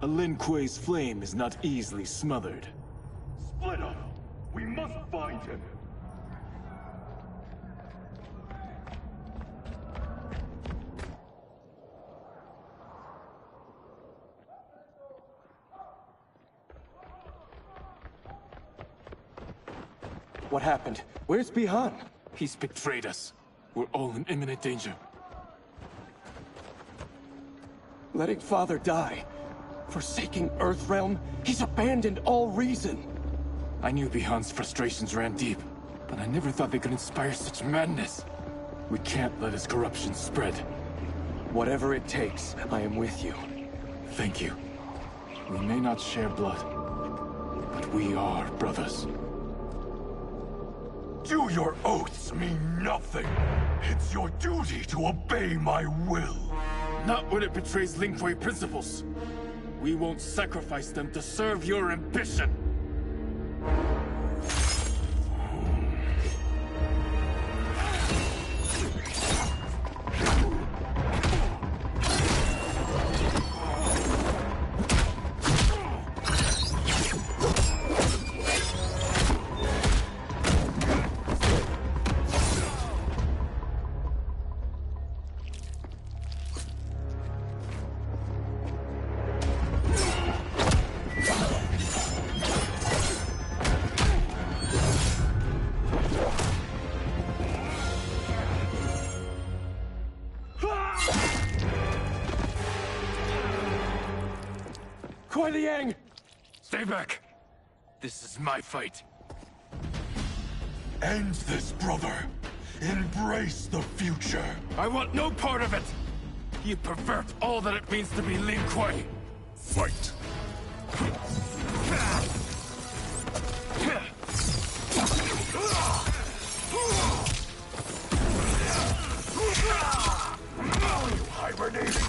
A Lin Kuei's flame is not easily smothered. Split up! We must find him! What happened? Where's Bihan? He's betrayed us. We're all in imminent danger. Letting Father die. Forsaking Earthrealm. He's abandoned all reason. I knew Bihan's frustrations ran deep, but I never thought they could inspire such madness. We can't let his corruption spread. Whatever it takes, I am with you. Thank you. We may not share blood, but we are brothers. Do your oaths mean nothing? It's your duty to obey my will. Not when it betrays Lin Kuei principles. We won't sacrifice them to serve your ambition. Stay back! This is my fight. End this, brother. Embrace the future. I want no part of it! You pervert all that it means to be Lin Kuei! Fight! You hibernating!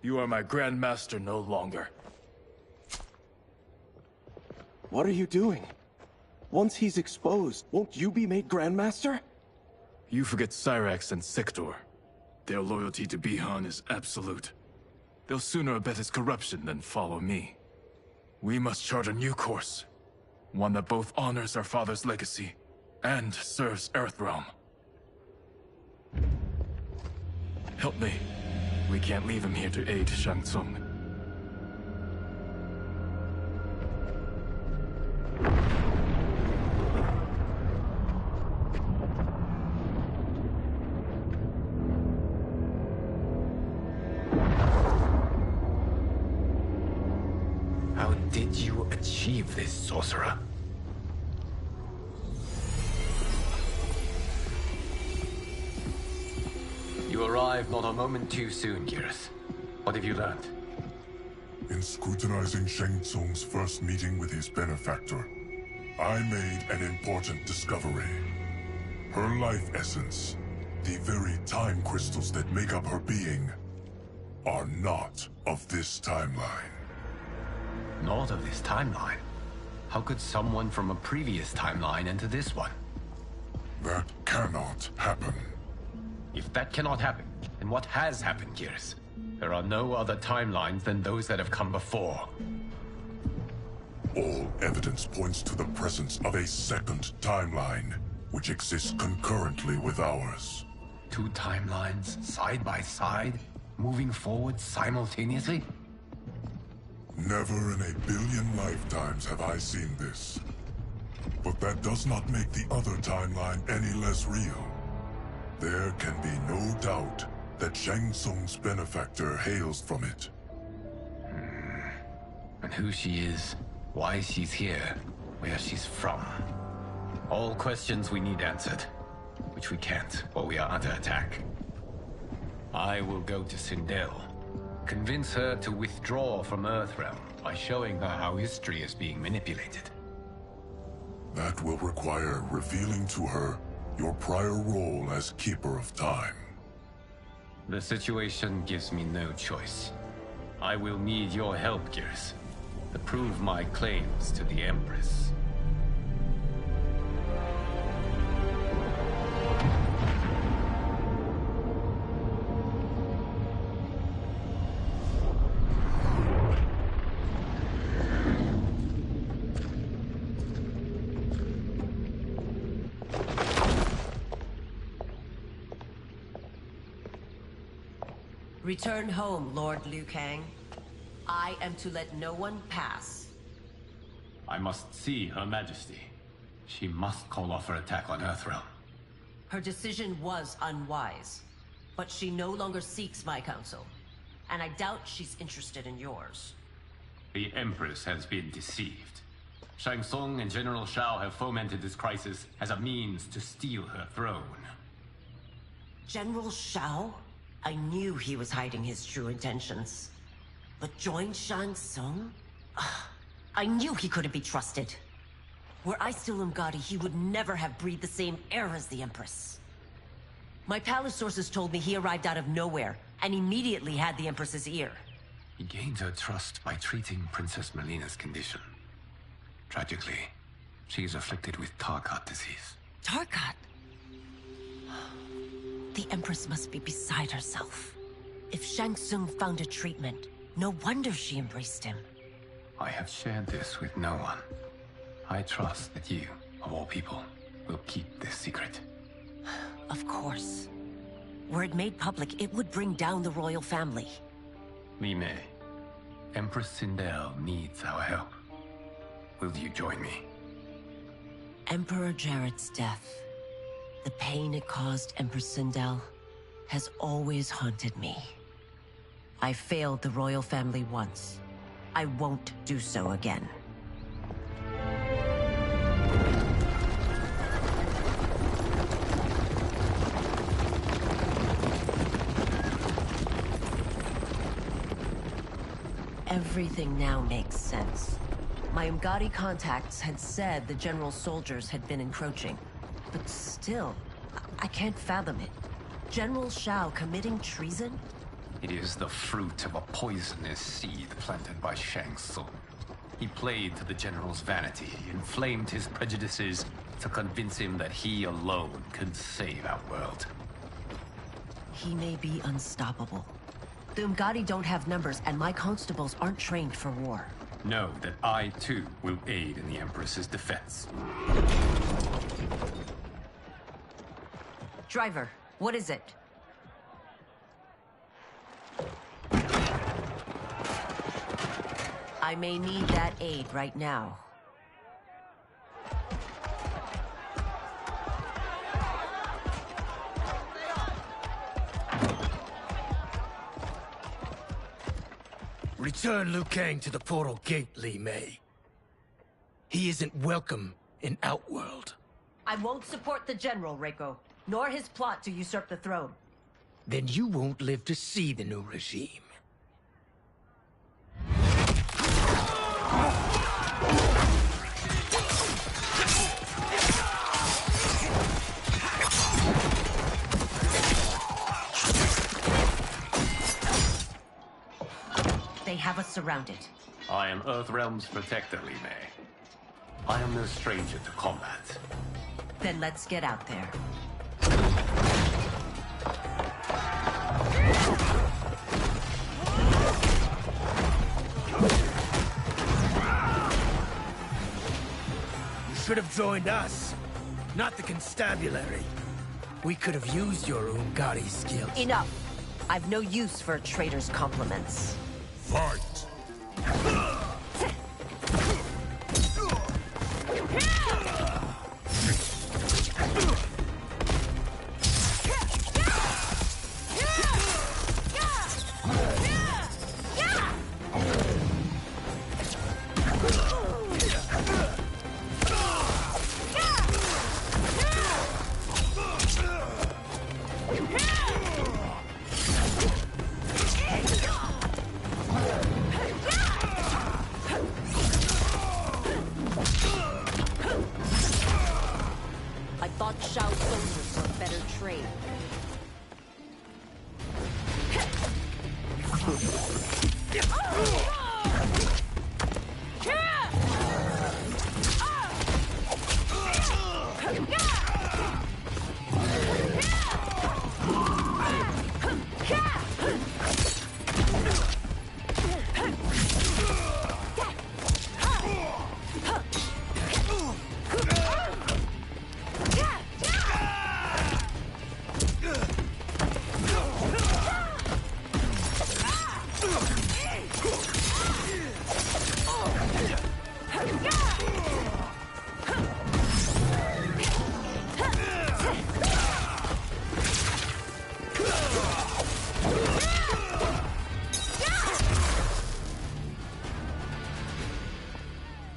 You are my Grandmaster no longer. What are you doing? Once he's exposed, won't you be made Grandmaster? You forget Cyrax and Sector. Their loyalty to Bihan is absolute. They'll sooner abet his corruption than follow me. We must chart a new course. One that both honors our father's legacy and serves Earthrealm. Help me. We can't leave him here to aid Shang Tsung. How did you achieve this, sorcerer? You arrived not a moment too soon, Gareth. What have you learned? In scrutinizing Shang Tsung's first meeting with his benefactor, I made an important discovery. Her life essence, the very time crystals that make up her being are not of this timeline. Not of this timeline? How could someone from a previous timeline enter this one? That cannot happen. If that cannot happen, then what has happened, Gears? There are no other timelines than those that have come before. All evidence points to the presence of a second timeline, which exists concurrently with ours. Two timelines, side by side, moving forward simultaneously? Never in a billion lifetimes have I seen this. But that does not make the other timeline any less real. There can be no doubt that Shang Tsung's benefactor hails from it. And who she is, why she's here, where she's from. All questions we need answered, which we can't while we are under attack. I will go to Sindel, convince her to withdraw from Earthrealm by showing her how history is being manipulated. That will require revealing to her your prior role as Keeper of Time. The situation gives me no choice. I will need your help, Gears, to prove my claims to the Empress. Return home, Lord Liu Kang. I am to let no one pass. I must see Her Majesty. She must call off her attack on Earthrealm. Her decision was unwise, but she no longer seeks my counsel, and I doubt she's interested in yours. The Empress has been deceived. Shang Tsung and General Shao have fomented this crisis as a means to steal her throne. General Shao? I knew he was hiding his true intentions. But join Shang Tsung? I knew he couldn't be trusted. Were I still Umgadi, he would never have breathed the same air as the Empress. My palace sources told me he arrived out of nowhere, and immediately had the Empress's ear. He gained her trust by treating Princess Melina's condition. Tragically, she is afflicted with Tarkat disease. Tarkat? The Empress must be beside herself. If Shang Tsung found a treatment, no wonder she embraced him. I have shared this with no one. I trust that you, of all people, will keep this secret. Of course. Were it made public, it would bring down the royal family. Li Mei, Empress Sindel needs our help. Will you join me? Emperor Jarrett's death, the pain it caused Empress Sindel, has always haunted me. I failed the royal family once. I won't do so again. Everything now makes sense. My Umgadi contacts had said the general soldiers had been encroaching. But still, I can't fathom it. General Shao committing treason? It is the fruit of a poisonous seed planted by Shang Tsung. He played to the general's vanity, inflamed his prejudices to convince him that he alone could save our world. He may be unstoppable. The Umgadi don't have numbers, and my constables aren't trained for war. Know that I, too, will aid in the Empress's defense. Driver, what is it? I may need that aid right now. Return Liu Kang to the portal gate, Li Mei. He isn't welcome in Outworld. I won't support the General, Reiko, nor his plot to usurp the throne. Then you won't live to see the new regime. have us surrounded. I am Earthrealm's protector, Li Mei. I am no stranger to combat. Then let's get out there. You should have joined us, not the constabulary. We could have used your Ungari skills. Enough! I've no use for a traitor's compliments. Fight! I thought Shao soldiers were better trained.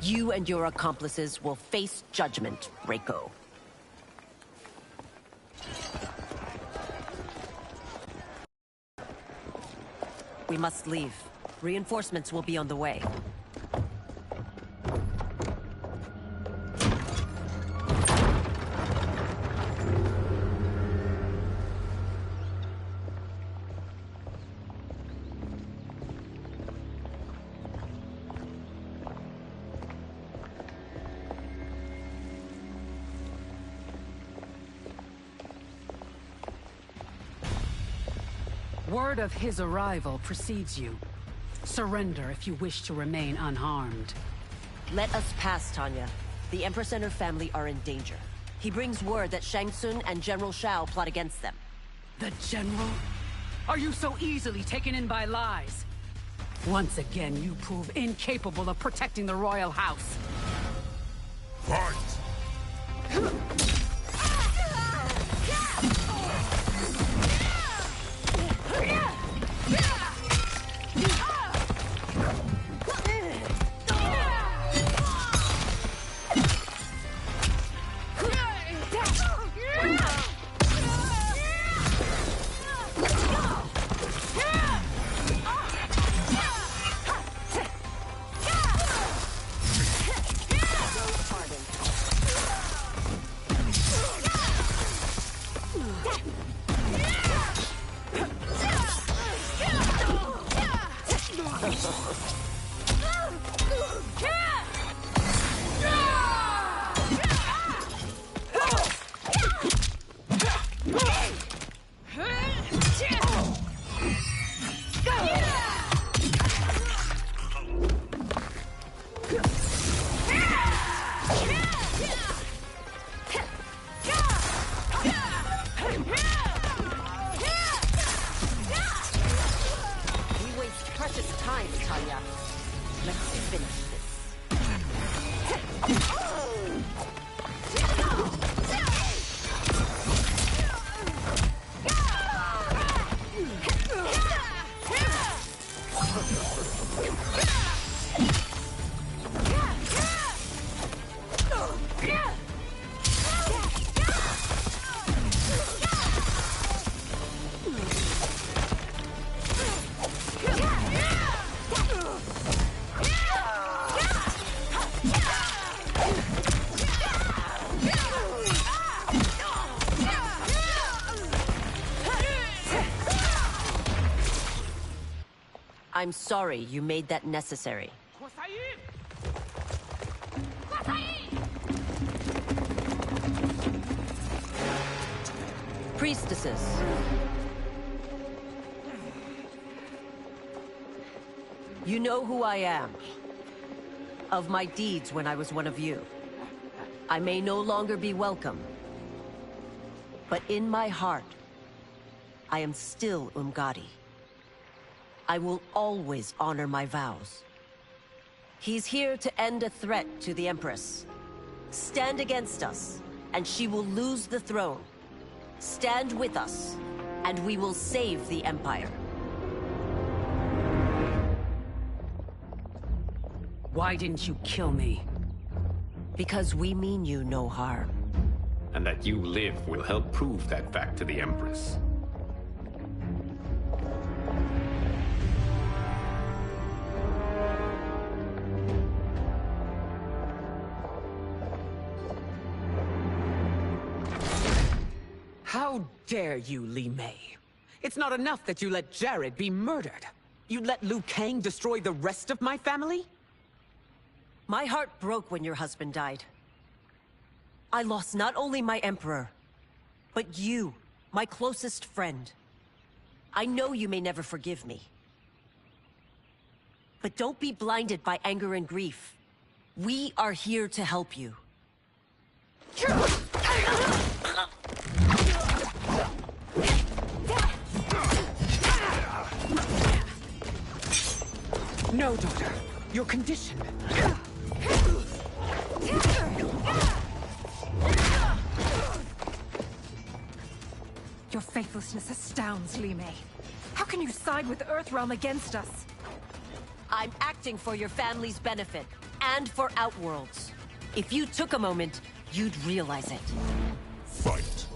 You and your accomplices will face judgment, Reiko. We must leave. Reinforcements will be on the way. Word of his arrival precedes you. Surrender if you wish to remain unharmed. Let us pass, Tanya. The Empress and her family are in danger. He brings word that Shang Tsung and General Shao plot against them. The General? Are you so easily taken in by lies? Once again, you prove incapable of protecting the royal house. Fight! I'm sorry you made that necessary. Priestesses. You know who I am. Of my deeds when I was one of you. I may no longer be welcome. But in my heart, I am still Umgadi. I will always honor my vows. He's here to end a threat to the Empress. Stand against us, and she will lose the throne. Stand with us, and we will save the Empire. Why didn't you kill me? Because we mean you no harm. And that you live will help prove that fact to the Empress. How dare you, Li Mei? It's not enough that you let Jared be murdered. You'd let Liu Kang destroy the rest of my family? My heart broke when your husband died. I lost not only my Emperor, but you, my closest friend. I know you may never forgive me. But don't be blinded by anger and grief. We are here to help you. No, daughter. Your condition. Your faithlessness astounds, Li Mei. How can you side with Earthrealm against us? I'm acting for your family's benefit, and for Outworld's. If you took a moment, you'd realize it. Fight.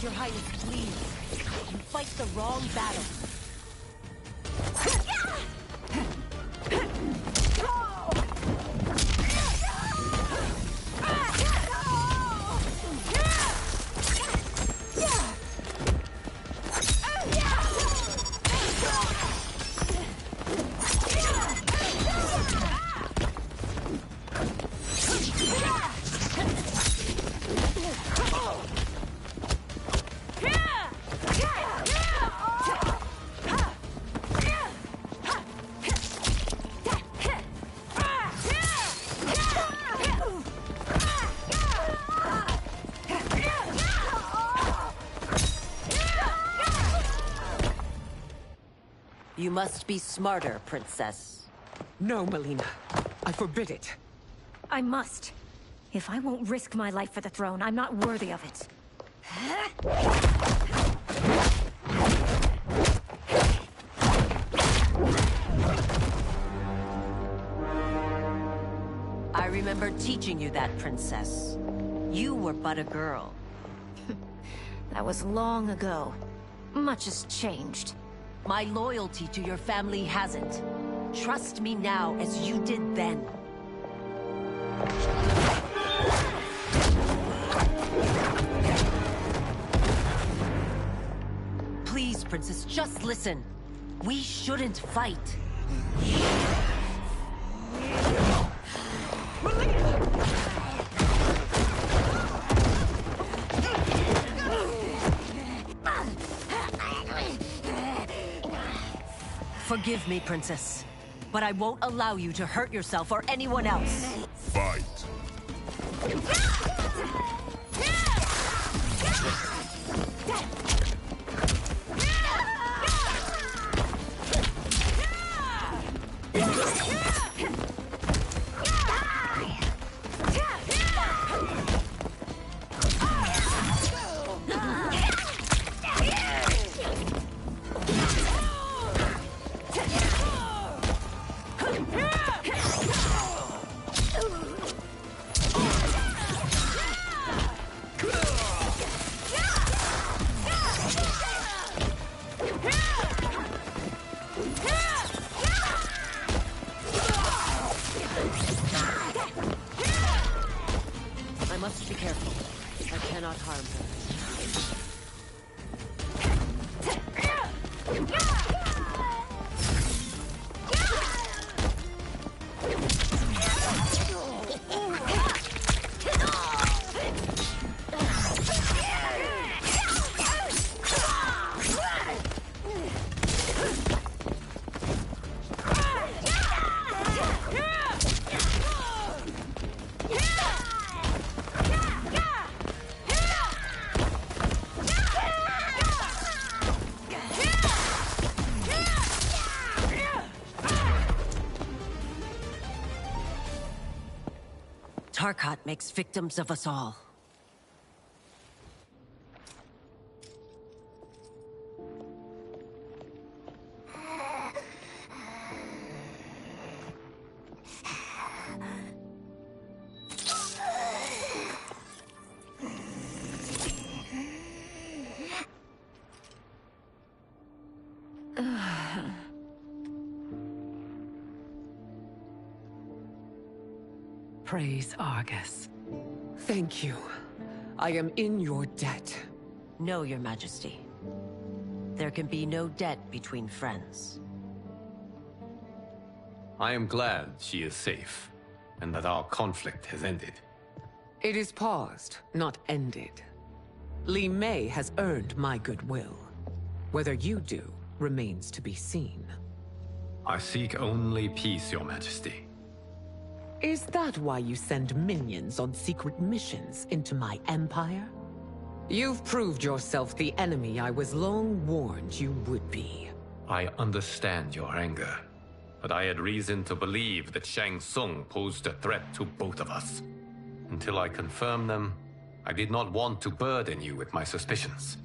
Your Highness, please. You fight the wrong battle. You must be smarter, Princess. No, Melina. I forbid it. I must. If I won't risk my life for the throne, I'm not worthy of it. I remember teaching you that, Princess. You were but a girl. That was long ago. Much has changed. My loyalty to your family hasn't. Trust me now as you did then. Please, Princess, just listen. We shouldn't fight. Forgive me, Princess, but I won't allow you to hurt yourself or anyone else. Fight. Tarkat makes victims of us all. Praise Argus. Thank you. I am in your debt. No, Your Majesty. There can be no debt between friends. I am glad she is safe, and that our conflict has ended. It is paused, not ended. Li Mei has earned my goodwill. Whether you do remains to be seen. I seek only peace, Your Majesty. Is that why you send minions on secret missions into my empire? You've proved yourself the enemy I was long warned you would be. I understand your anger, but I had reason to believe that Shang Tsung posed a threat to both of us. Until I confirmed them, I did not want to burden you with my suspicions.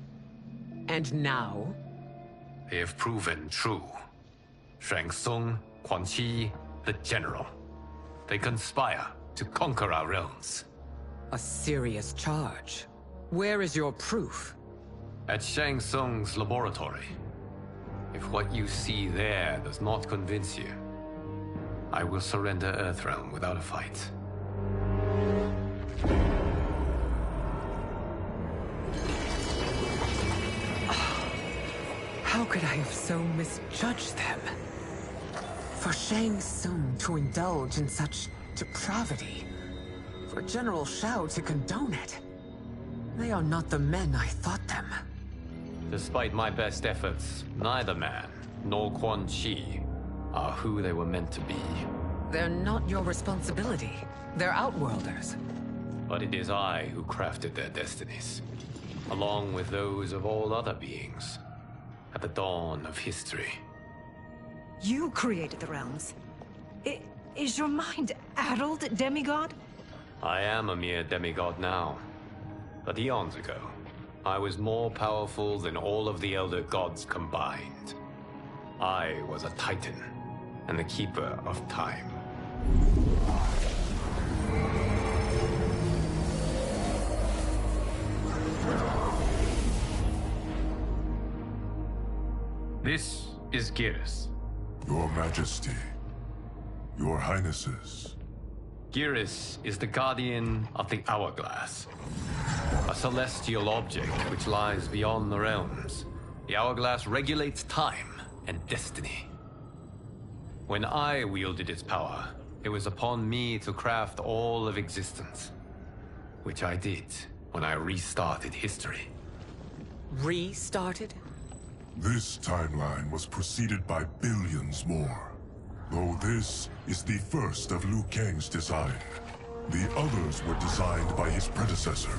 And now? They have proven true. Shang Tsung, Quan Chi, the General. They conspire to conquer our realms. A serious charge. Where is your proof? At Shang Tsung's laboratory. If what you see there does not convince you, I will surrender Earthrealm without a fight. How could I have so misjudged them? For Shang Tsung to indulge in such depravity, for General Shao to condone it, they are not the men I thought them. Despite my best efforts, neither man nor Quan Chi are who they were meant to be. They're not your responsibility. They're Outworlders. But it is I who crafted their destinies, along with those of all other beings, at the dawn of history. You created the realms. Is your mind addled, demigod? I am a mere demigod now. But eons ago, I was more powerful than all of the Elder Gods combined. I was a Titan, and the Keeper of Time. This is Geras. Your Majesty, Your Highnesses. Geras is the guardian of the Hourglass, a celestial object which lies beyond the realms. The Hourglass regulates time and destiny. When I wielded its power, it was upon me to craft all of existence, which I did when I restarted history. Restarted? This timeline was preceded by billions more. Though this is the first of Liu Kang's design. The others were designed by his predecessor.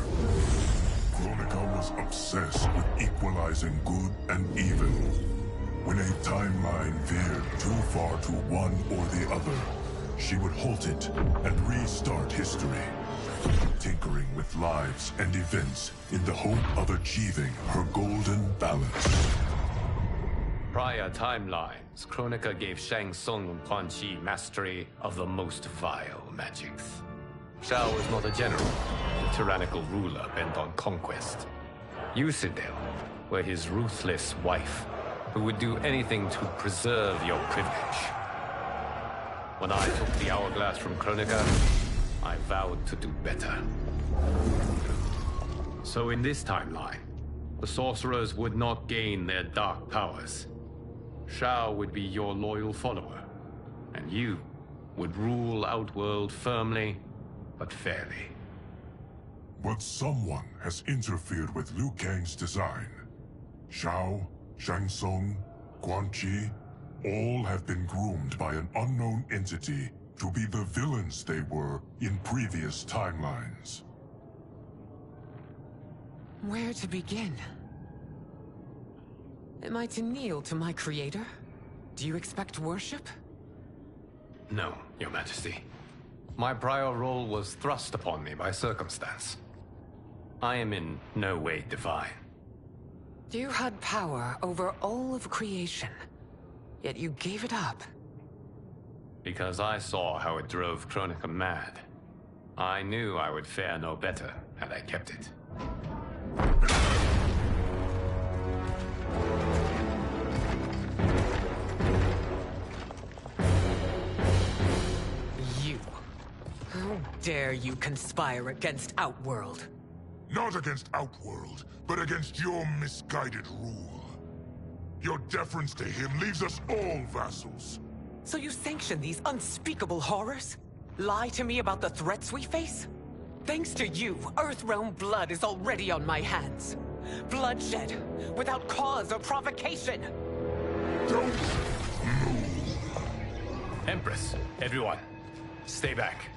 Kronika was obsessed with equalizing good and evil. When a timeline veered too far to one or the other, she would halt it and restart history, tinkering with lives and events in the hope of achieving her golden balance. Prior timelines, Kronika gave Shang Tsung and Quan Chi mastery of the most vile magics. Shao was not a general, a tyrannical ruler bent on conquest. You, Sindel, were his ruthless wife, who would do anything to preserve your privilege. When I took the Hourglass from Kronika, I vowed to do better. So in this timeline, the sorcerers would not gain their dark powers. Shao would be your loyal follower, and you would rule Outworld firmly, but fairly. But someone has interfered with Liu Kang's design. Shao, Shang Tsung, Quan Chi, all have been groomed by an unknown entity to be the villains they were in previous timelines. Where to begin? Am I to kneel to my creator? Do you expect worship? No, Your Majesty. My prior role was thrust upon me by circumstance. I am in no way divine. You had power over all of creation, yet you gave it up. Because I saw how it drove Kronika mad. I knew I would fare no better had I kept it. You. How dare you conspire against Outworld? Not against Outworld, but against your misguided rule. Your deference to him leaves us all vassals. So you sanction these unspeakable horrors? Lie to me about the threats we face? Thanks to you, Earthrealm blood is already on my hands. Bloodshed, without cause or provocation. Don't move. Empress, everyone, stay back.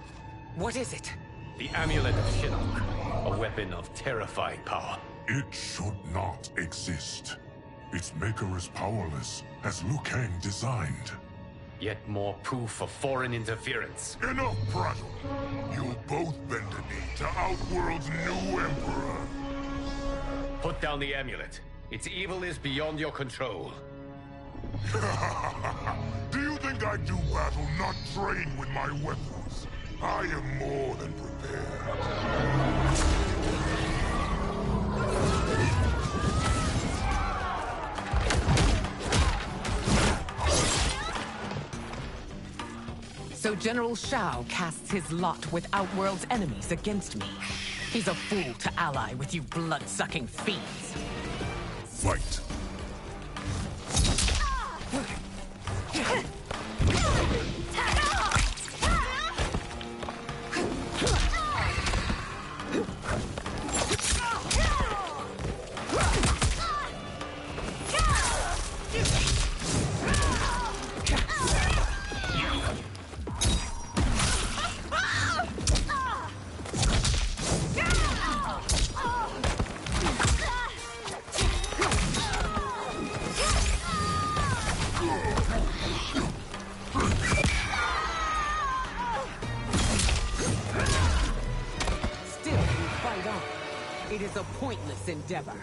What is it? The Amulet of Shinnok, a weapon of terrifying power. It should not exist. Its maker is powerless, as Liu Kang designed. Yet more proof of foreign interference. Enough prattle! You'll both bend a knee to Outworld's new emperor. Put down the amulet. Its evil is beyond your control. Do you think I do battle not trained with my weapons? I am more than prepared. So General Shao casts his lot with Outworld's enemies against me. He's a fool to ally with you blood-sucking fiends. Fight! It is a pointless endeavor.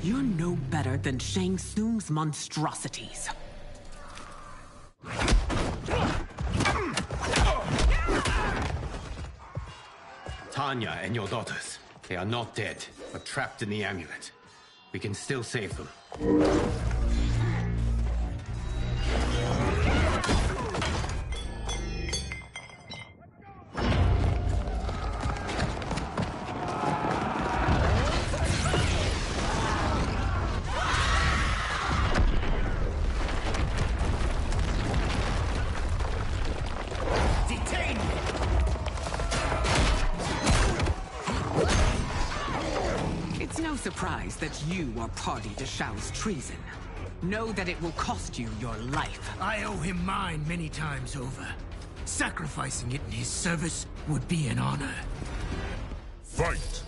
You're no better than Shang Tsung's monstrosities. Tanya and your daughters, they are not dead, but trapped in the amulet. We can still save them. Surprise that you are party to Shao's treason. Know that it will cost you your life. I owe him mine many times over. Sacrificing it in his service would be an honor. Fight!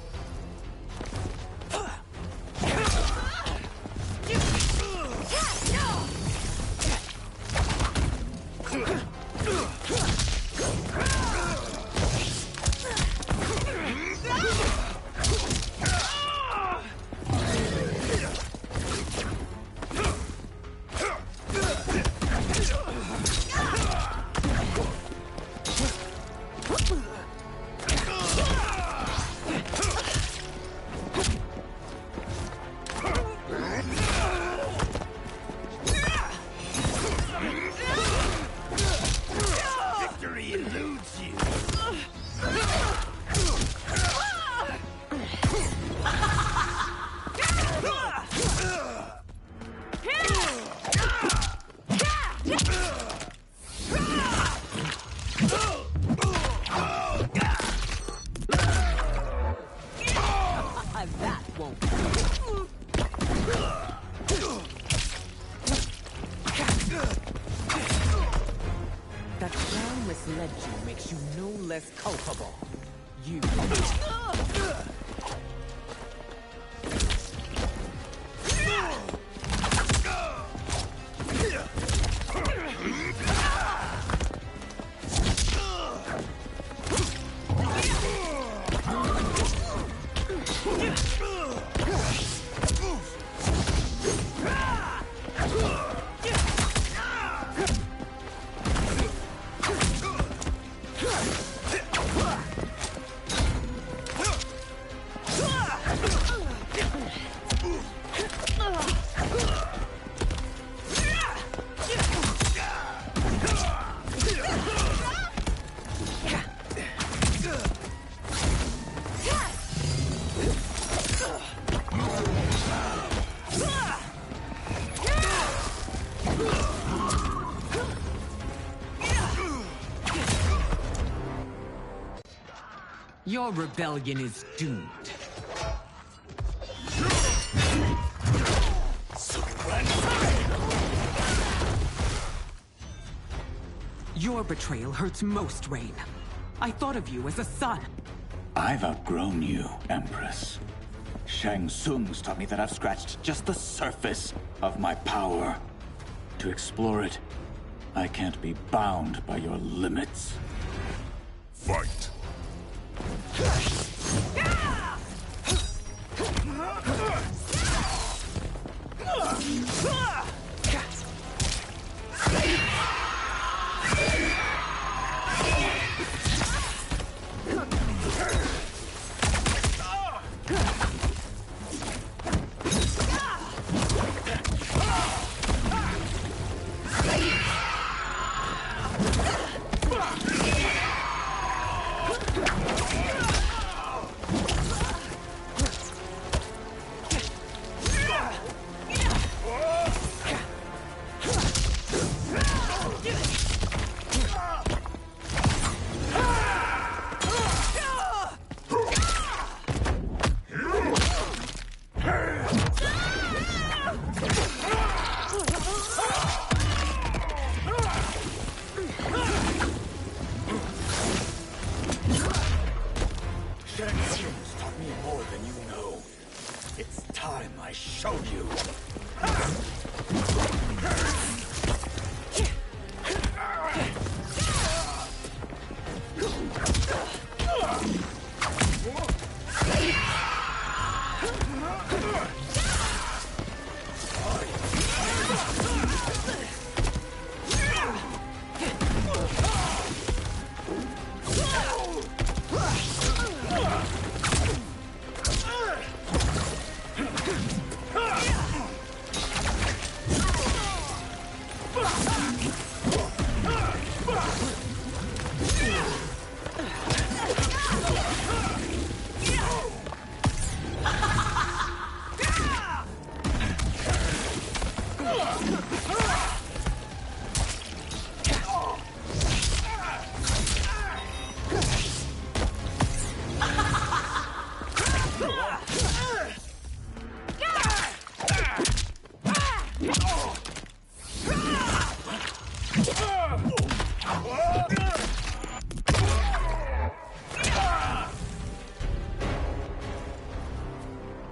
you makes you no less culpable. You... Your rebellion is doomed. Your betrayal hurts most, Rain. I thought of you as a son. I've outgrown you, Empress. Shang Tsung's taught me that I've scratched just the surface of my power. To explore it, I can't be bound by your limits. Fight!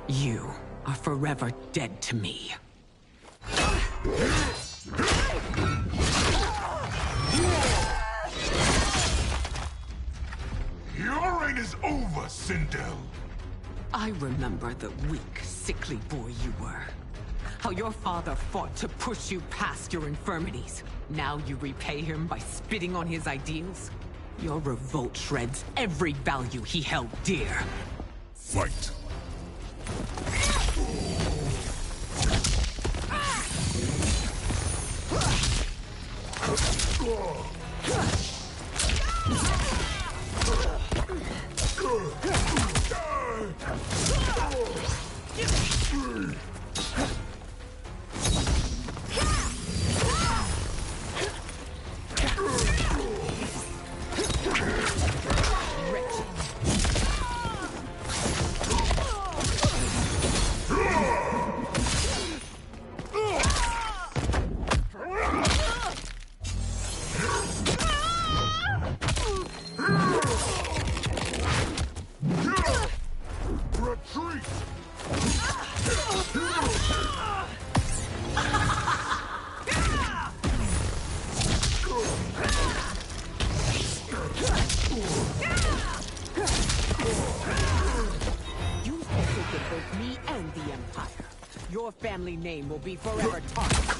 You are forever dead to me. Your reign is over, Sindel. I remember the weak, sickly boy you were. How your father fought to push you past your infirmities. Now you repay him by spitting on his ideals? Your revolt shreds every value he held dear. Fight! Your family name will be forever tarnished.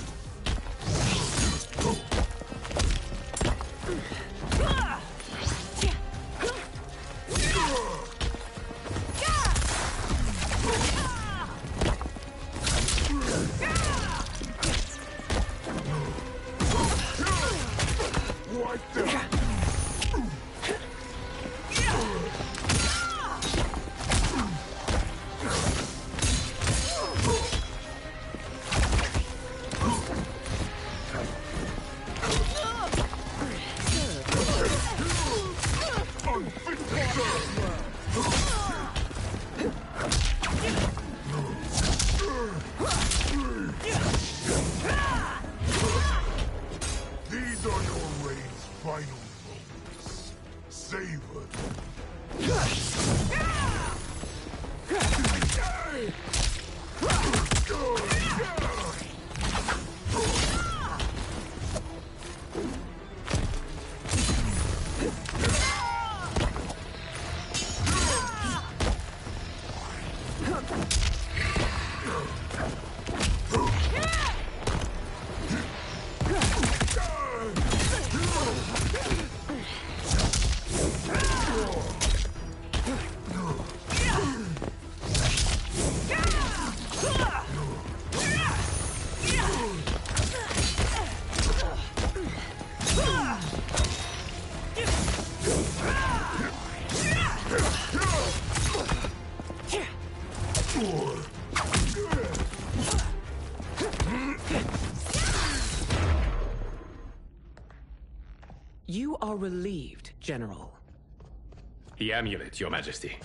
You are relieved, General. The amulet, Your Majesty.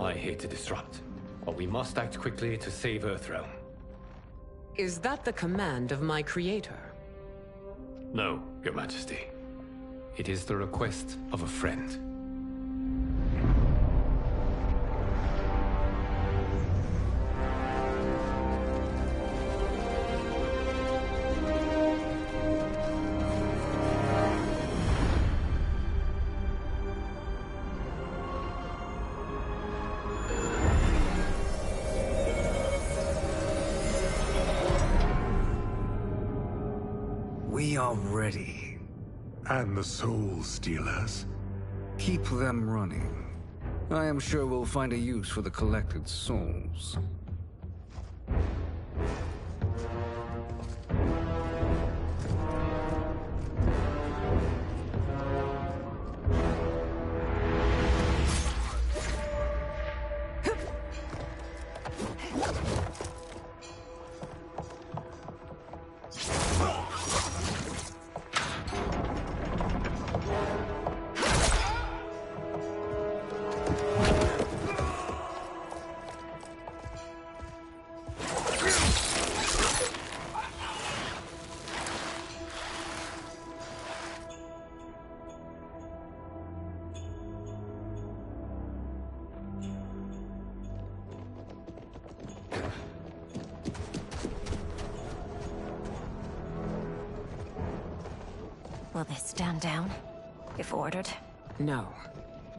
I hate to disrupt, but we must act quickly to save Earthrealm. Is that the command of my creator? No, Your Majesty. It is the request of a friend. We are ready. And the Soul Stealers? Keep them running. I am sure we'll find a use for the collected souls. Will they stand down, if ordered? No.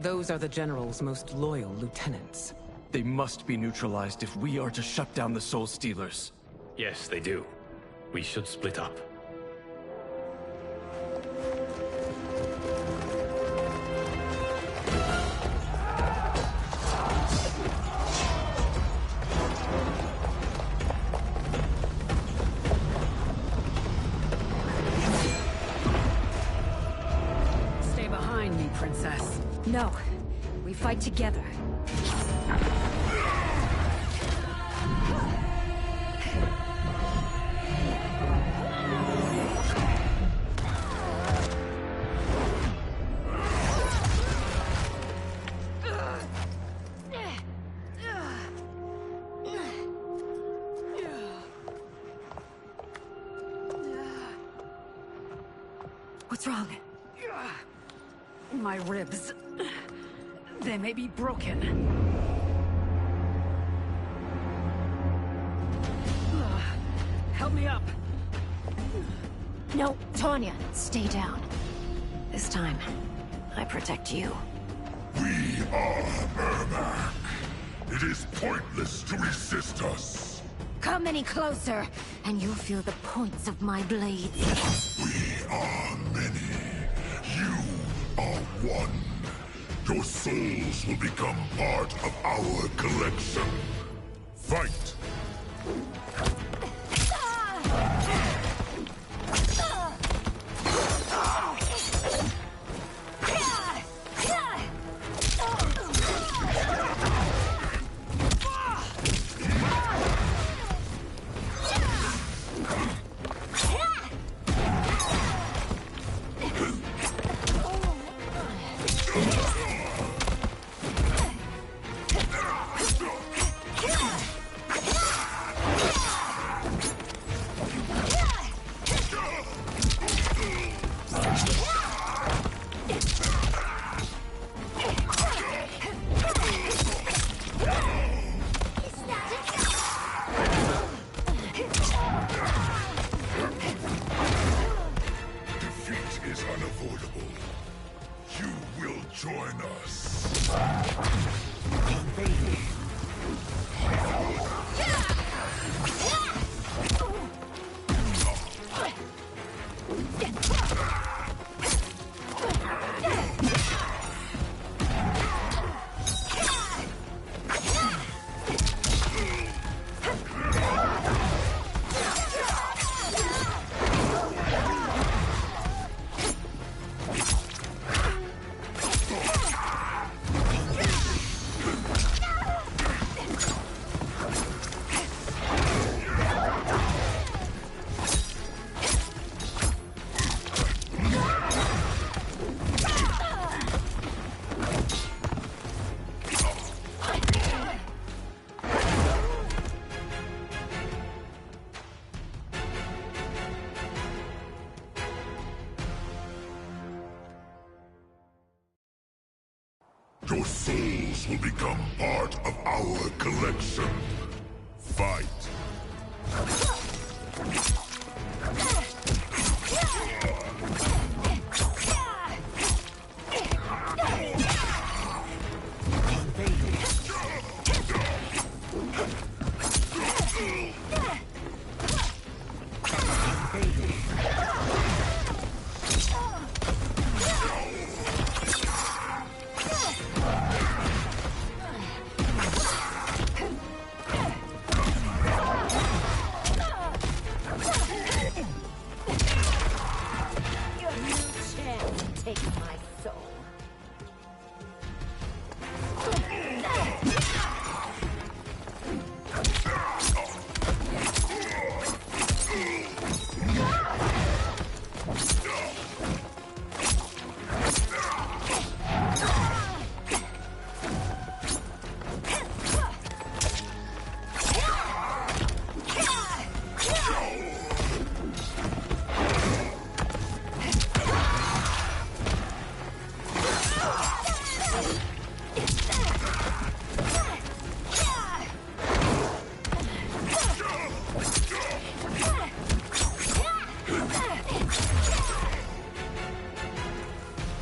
Those are the General's most loyal lieutenants. They must be neutralized if we are to shut down the Soul Stealers. Yes, they do. We should split up. Princess. No. We fight together. What's wrong? My ribs. They may be broken. help me up. No, Tanya, stay down. This time, I protect you. We are Ermac. It is pointless to resist us. Come any closer, and you'll feel the points of my blades. We are many. You are one. Your souls will become part of our collection. Fight! Your souls will become part of our collection. Fight!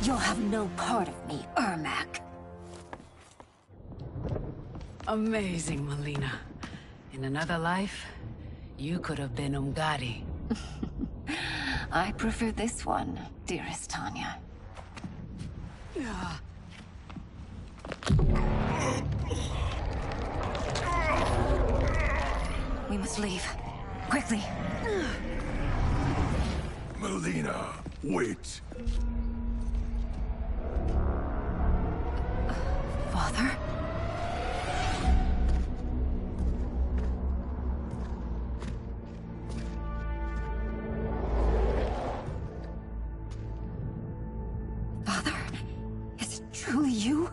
You'll have no part of me, Ermac. Amazing, Melina. In another life, you could have been Umgadi. I prefer this one, dearest Tanya. We must leave. Quickly. Melina, wait. Father? Father? Is it truly you?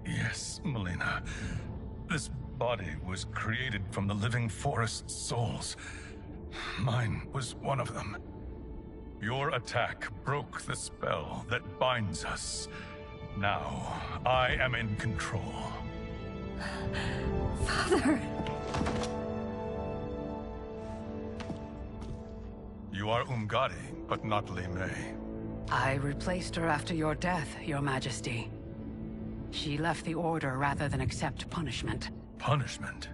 Yes, Melina. This body was created from the living forest's souls. Mine was one of them. Your attack broke the spell that binds us. Now, I am in control. Father! are Umgadi, but not Li Mei. I replaced her after your death, Your Majesty. She left the Order rather than accept punishment. Punishment?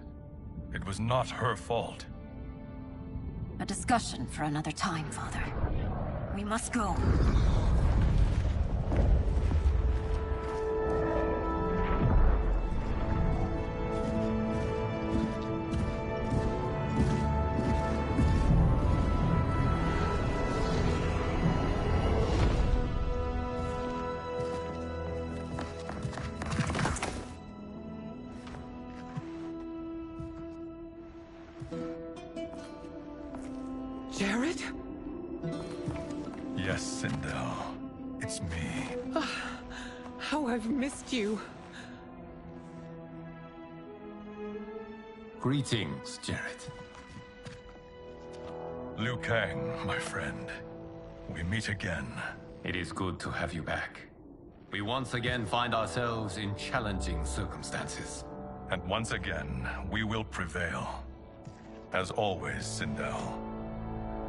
It was not her fault. A discussion for another time, Father. We must go. Jared? Yes, Sindel. It's me. How I've missed you. Greetings, Jared. Liu Kang, my friend. We meet again. It is good to have you back. We once again find ourselves in challenging circumstances. And once again, we will prevail. As always, Sindel.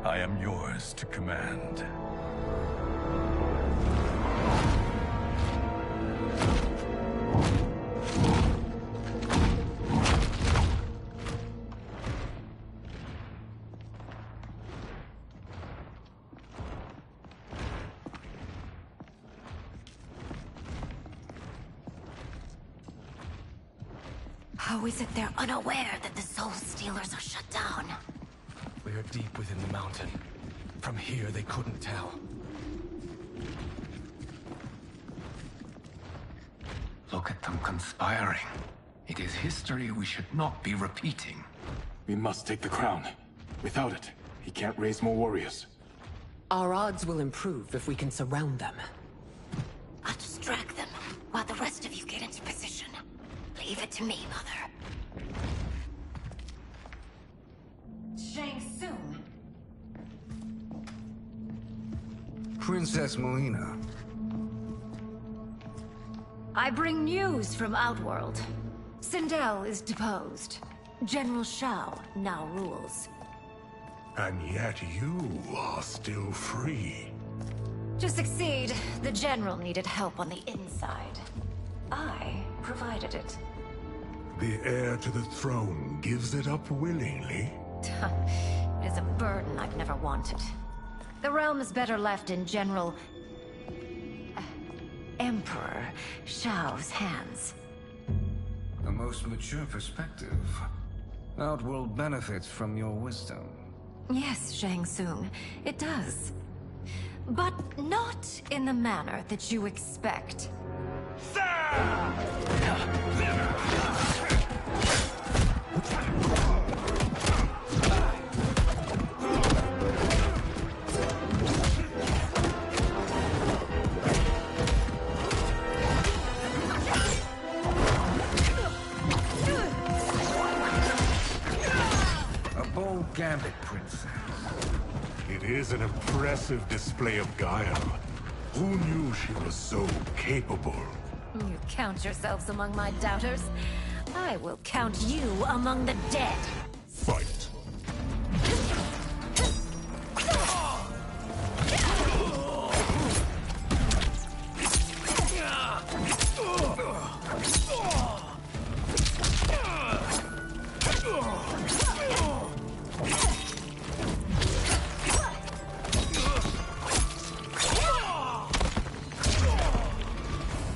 I am yours to command. How is it they're unaware that the Soul Stealers are shut down? We are deep within the mountain. From here, they couldn't tell. Look at them conspiring. It is history we should not be repeating. We must take the crown. Without it, he can't raise more warriors. Our odds will improve if we can surround them. I'll distract them while the rest of you get into position. Leave it to me, Mother. Shang Tsung. Princess Melina. I bring news from Outworld. Sindel is deposed. General Shao now rules. And yet you are still free. To succeed, the General needed help on the inside. I provided it. The heir to the throne gives it up willingly. It is a burden I've never wanted. The realm is better left in General... Emperor Shao's hands. A most mature perspective. Outworld benefits from your wisdom. Yes, Shang Tsung, it does. But not in the manner that you expect. A bold gambit, Princess. It is an impressive display of guile. Who knew she was so capable? You count yourselves among my doubters. I will count you among the dead. Fight.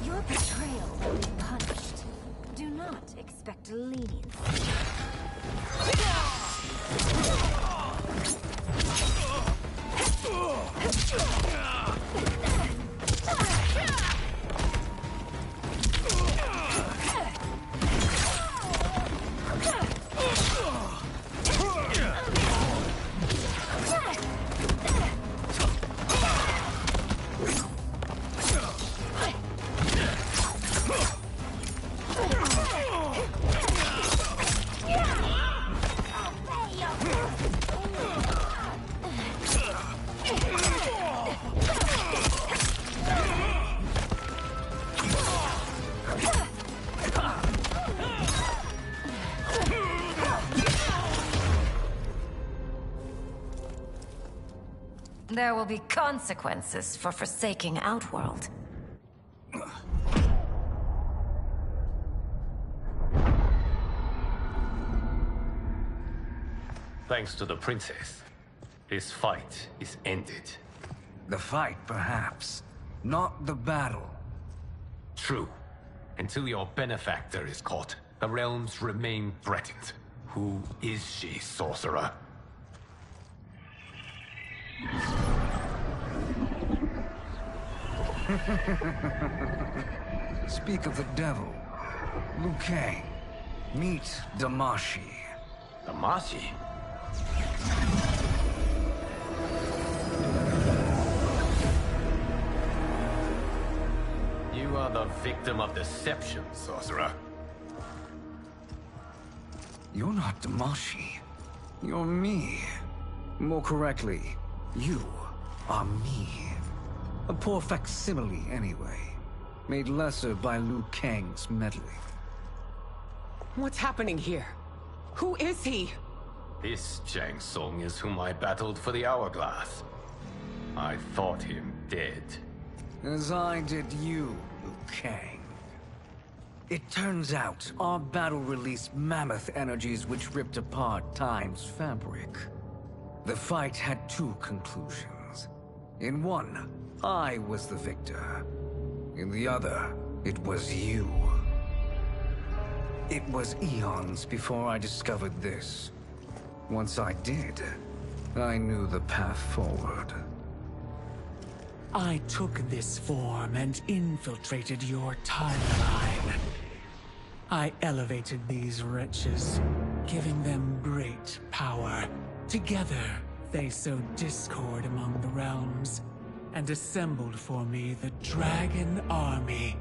Your betrayal will be punished. Do not expect leniency. There will be consequences for forsaking Outworld. Thanks to the princess, this fight is ended. The fight, perhaps. Not the battle. True. Until your benefactor is caught, the realms remain threatened. Who is she, sorcerer? Speak of the devil. Liu Kang. Meet Damashi. Damashi? You are the victim of deception, sorcerer. You're not Damashi. You're me. More correctly, you are me. A poor facsimile, anyway. Made lesser by Liu Kang's meddling. What's happening here? Who is he? This Shang Tsung is whom I battled for the Hourglass. I thought him dead. As I did you, Liu Kang. It turns out our battle released mammoth energies which ripped apart time's fabric. The fight had two conclusions. In one, I was the victor. In the other, it was you. It was eons before I discovered this. Once I did, I knew the path forward. I took this form and infiltrated your timeline. I elevated these wretches, giving them great power. Together, they sowed discord among the realms, and assembled for me the Dragon Army.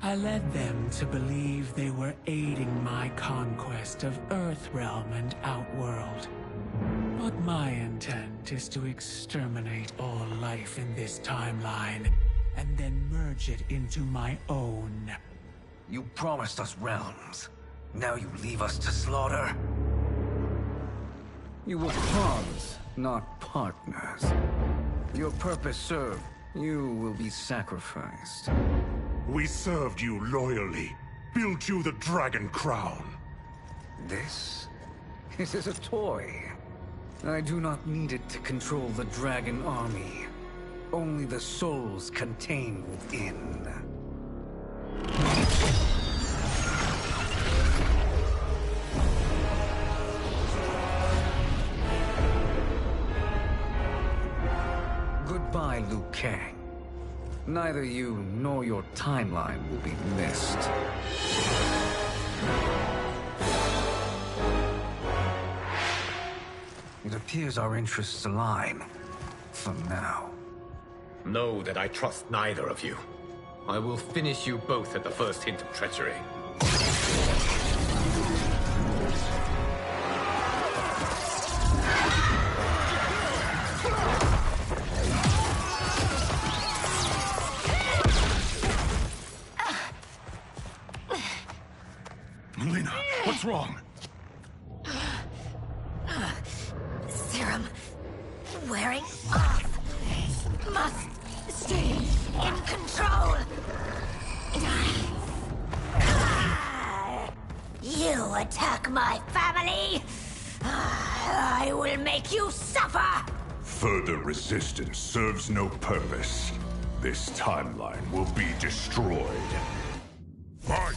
I led them to believe they were aiding my conquest of Earthrealm and Outworld. But my intent is to exterminate all life in this timeline, and then merge it into my own. You promised us realms. Now you leave us to slaughter? You were pawns, not partners. Your purpose served. You will be sacrificed. We served you loyally. Built you the Dragon Crown. This is a toy. I do not need it to control the Dragon Army. Only the souls contained within. Goodbye, Liu Kang. Neither you nor your timeline will be missed. It appears our interests align. For now. Know that I trust neither of you. I will finish you both at the first hint of treachery. Melina, what's wrong? Serum wearing off. Must stay in control. You attack my family. I will make you suffer. Further resistance serves no purpose. This timeline will be destroyed. Fight!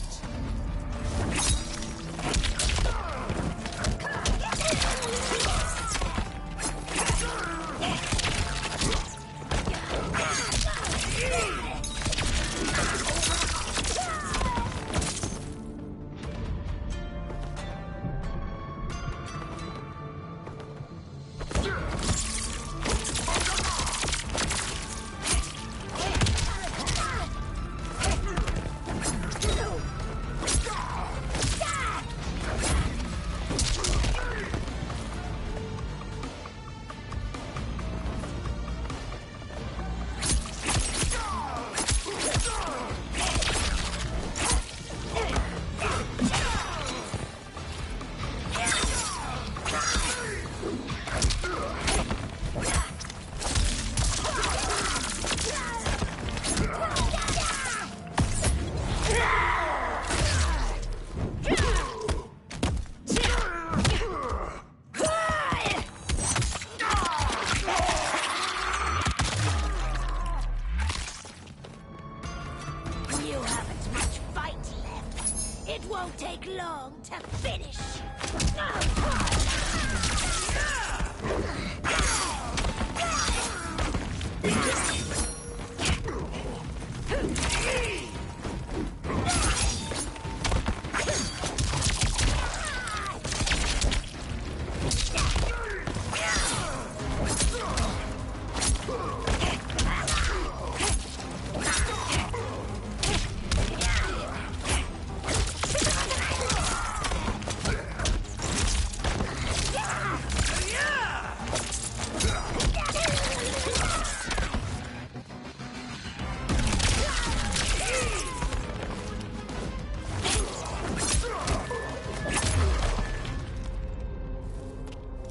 long to finish.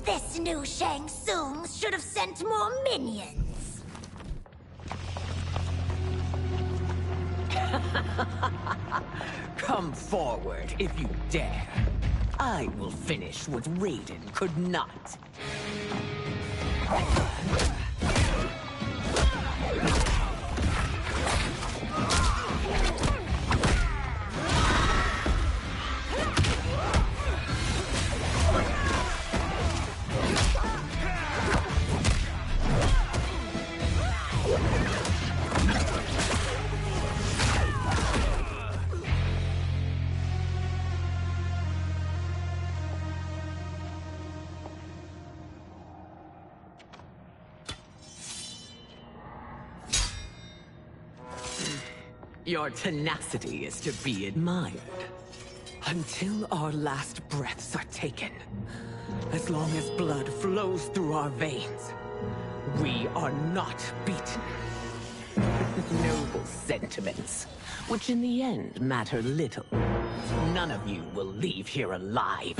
This new Shang Tsung should have sent more minions. Come forward if you dare. I will finish what Raiden could not. Your tenacity is to be admired. Until our last breaths are taken, as long as blood flows through our veins, we are not beaten. Noble sentiments, which in the end matter little. None of you will leave here alive.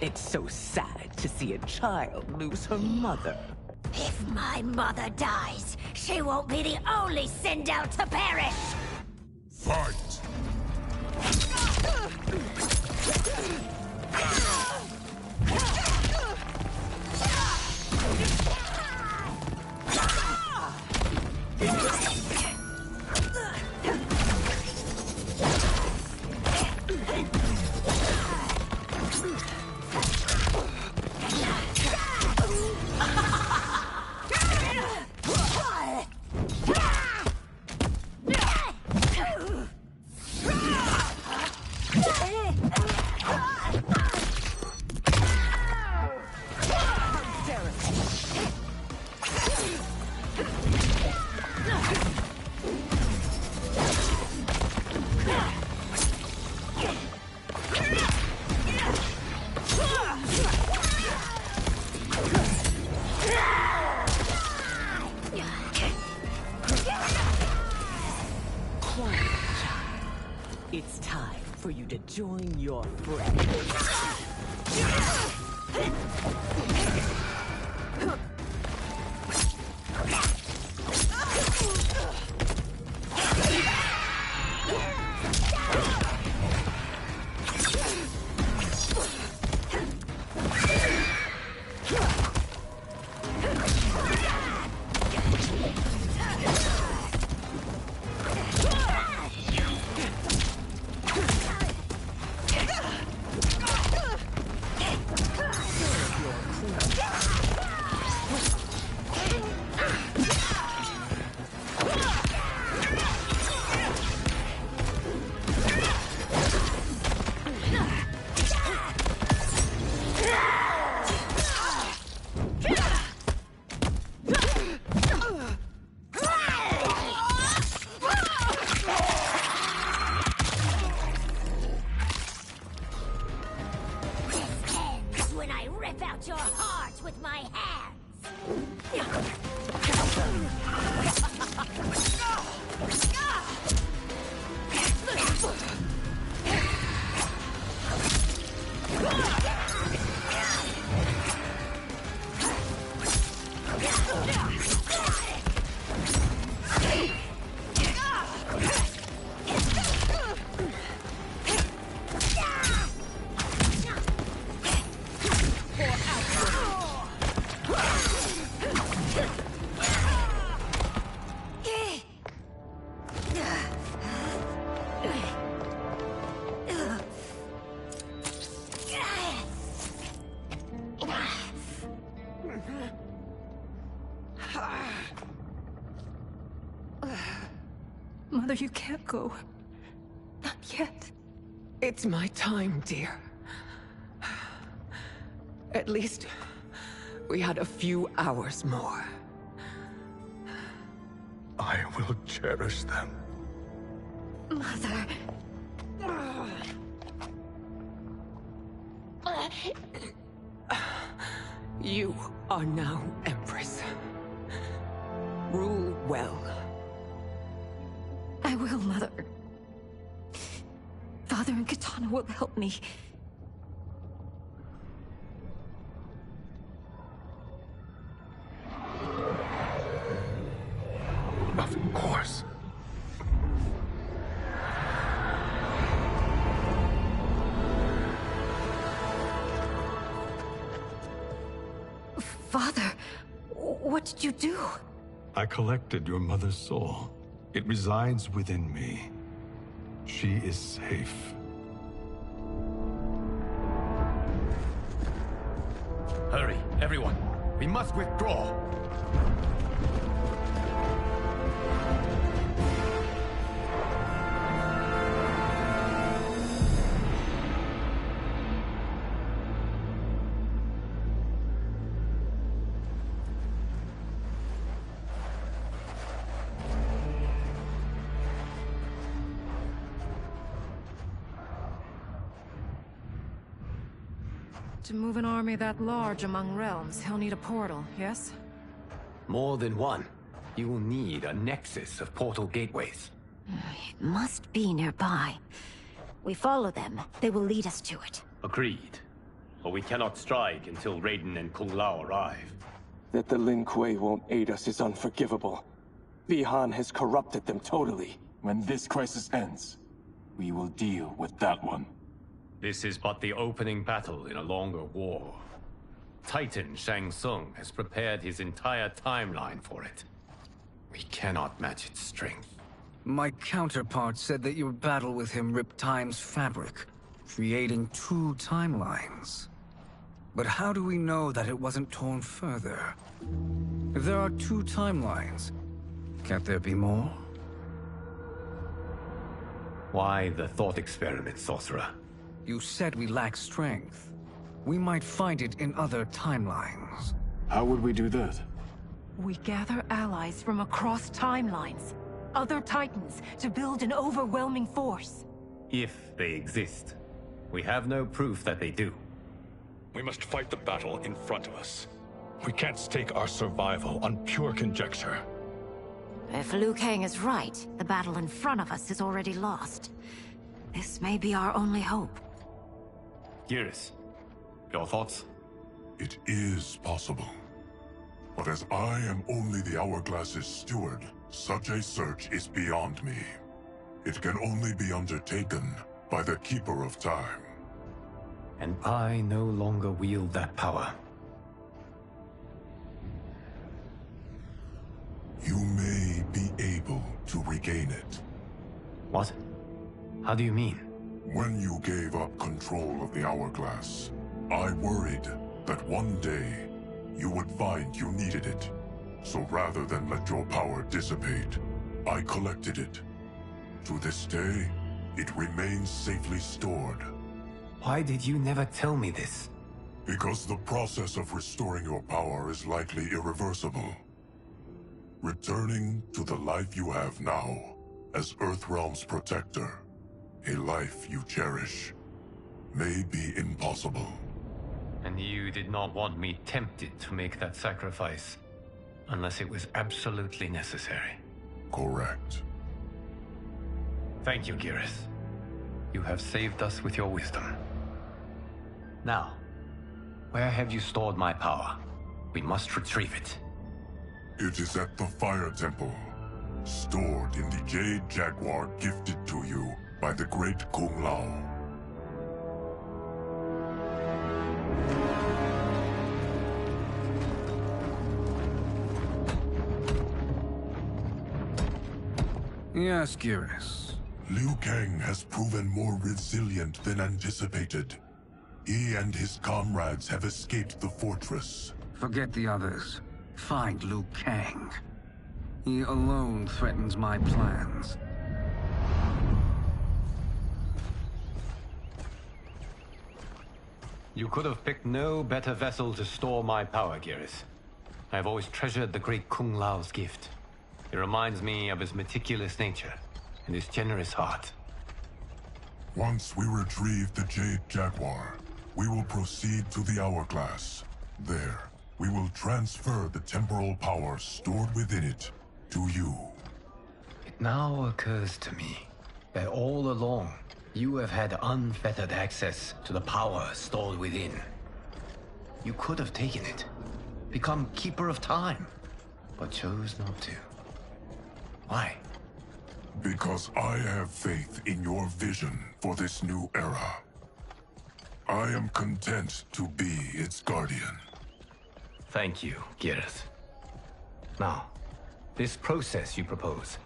It's so sad to see a child lose her mother. If my mother dies, she won't be the only Sindel to perish! Fight! It's time for you to join your friends. Your heart with my hands! Mother, you can't go. Not yet. It's my time, dear. At least we had a few hours more. I will cherish them. Mother. You are now Empress. Rule well. I will, Mother. Father and Katana will help me. Of course. Father, what did you do? I collected your mother's soul. It resides within me. She is safe. Hurry, everyone. We must withdraw. To move an army that large among realms, he'll need a portal, yes? More than one. You will need a nexus of portal gateways. It must be nearby. We follow them. They will lead us to it. Agreed. But we cannot strike until Raiden and Kung Lao arrive. That the Lin Kuei won't aid us is unforgivable. Bi-Han has corrupted them totally. When this crisis ends, we will deal with that one. This is but the opening battle in a longer war. Titan Shang Tsung has prepared his entire timeline for it. We cannot match its strength. My counterpart said that your battle with him ripped time's fabric, creating 2 timelines. But how do we know that it wasn't torn further? If there are 2 timelines, can't there be more? Why the thought experiment, Sorcerer? You said we lack strength. We might find it in other timelines. How would we do that? We gather allies from across timelines, other titans, to build an overwhelming force. If they exist. We have no proof that they do. We must fight the battle in front of us. We can't stake our survival on pure conjecture. If Liu Kang is right, the battle in front of us is already lost. This may be our only hope. Geras, your thoughts? It is possible. But as I am only the Hourglass's steward, such a search is beyond me. It can only be undertaken by the Keeper of Time. And I no longer wield that power. You may be able to regain it. What? How do you mean? When you gave up control of the Hourglass, I worried that one day you would find you needed it. So rather than let your power dissipate, I collected it. To this day, it remains safely stored. Why did you never tell me this? Because the process of restoring your power is likely irreversible. Returning to the life you have now, as Earthrealm's protector, a life you cherish, may be impossible. And you did not want me tempted to make that sacrifice, unless it was absolutely necessary. Correct. Thank you, Geras. You have saved us with your wisdom. Now, where have you stored my power? We must retrieve it. It is at the Fire Temple, stored in the Jade Jaguar gifted to you by the great Kung Lao. Yes, Geras. Liu Kang has proven more resilient than anticipated. He and his comrades have escaped the fortress. Forget the others. Find Liu Kang. He alone threatens my plans. You could have picked no better vessel to store my power, Geras. I have always treasured the great Kung Lao's gift. It reminds me of his meticulous nature and his generous heart. Once we retrieve the Jade Jaguar, we will proceed to the Hourglass. There, we will transfer the temporal power stored within it to you. It now occurs to me that all along, you have had unfettered access to the power stored within. You could have taken it, become Keeper of Time, but chose not to. Why? Because I have faith in your vision for this new era. I am content to be its guardian. Thank you, Geras. Now, this process you propose,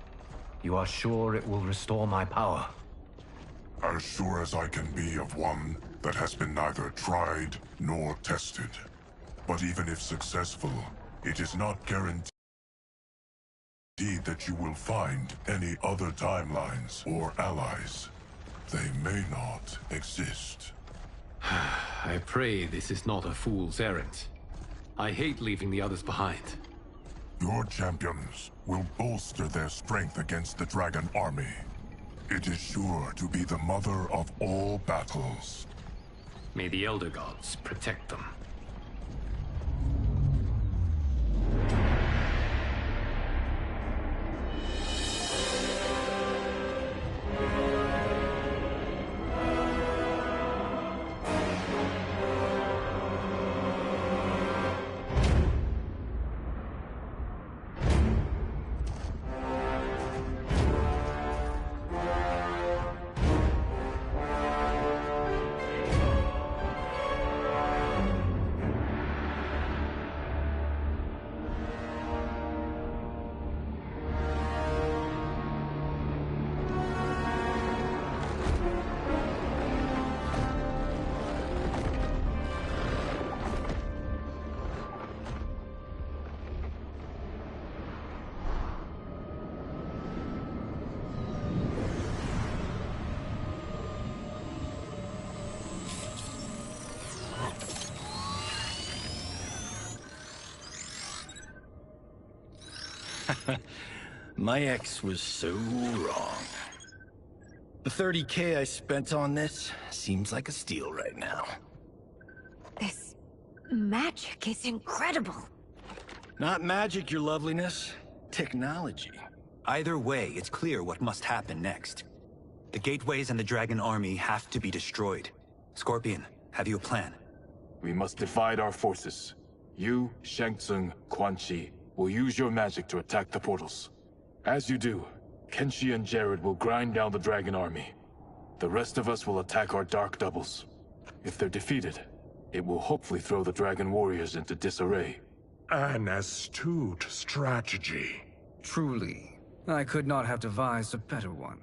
you are sure it will restore my power? As sure as I can be of one that has been neither tried nor tested. But even if successful, it is not guaranteed that you will find any other timelines or allies. They may not exist. I pray this is not a fool's errand. I hate leaving the others behind. Your champions will bolster their strength against the Dragon Army. It is sure to be the mother of all battles. May the Elder Gods protect them. My ex was so wrong. The 30K I spent on this seems like a steal right now. This magic is incredible. Not magic, your loveliness. Technology. Either way, it's clear what must happen next. The gateways and the Dragon Army have to be destroyed. Scorpion, have you a plan? We must divide our forces. You, Shang Tsung, Quan Chi will use your magic to attack the portals. As you do, Kenshi and Jared will grind down the Dragon Army. The rest of us will attack our Dark Doubles. If they're defeated, it will hopefully throw the Dragon Warriors into disarray. An astute strategy. Truly, I could not have devised a better one.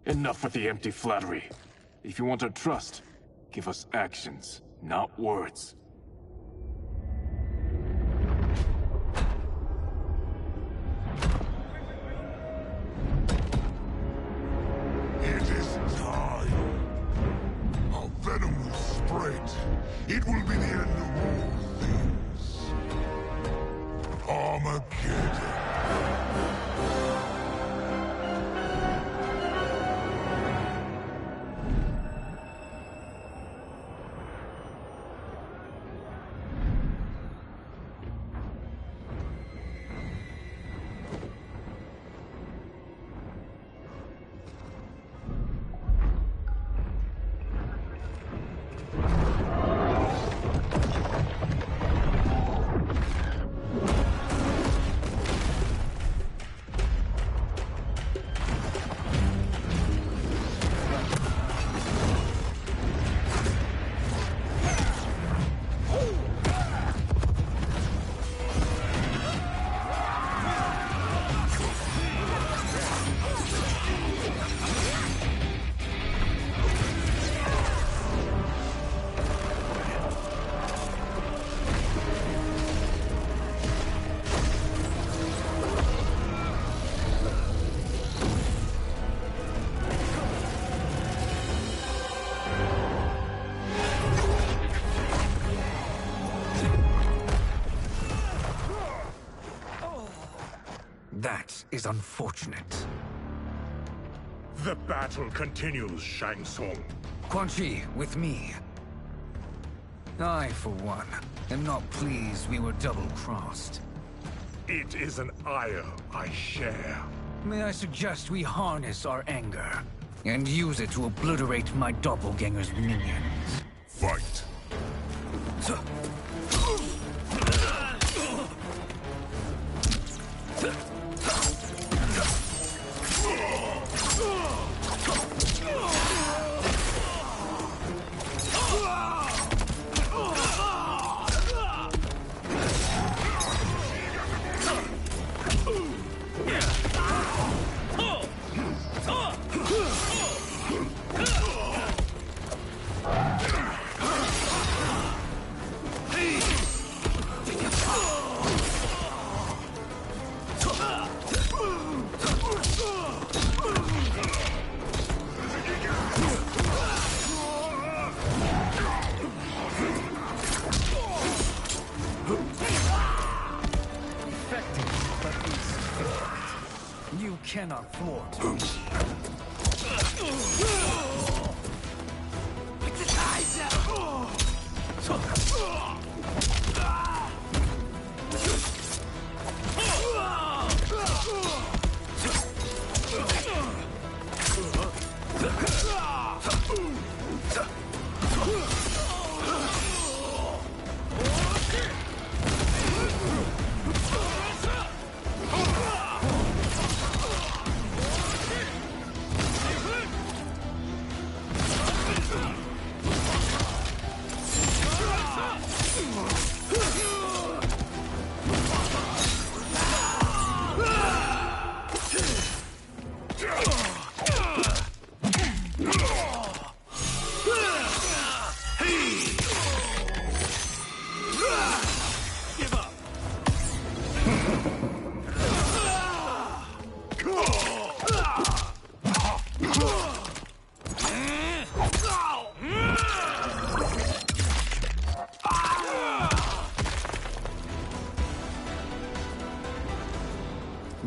Enough with the empty flattery. If you want our trust, give us actions, not words. It is time. Our venom will spread. It will be the end of all things. Armageddon. is unfortunate. The battle continues, Shang Tsung. Quan Chi, with me. I, for one, am not pleased we were double-crossed. It is an ire I share. May I suggest we harness our anger and use it to obliterate my doppelganger's minions? Fight. You cannot thwart me.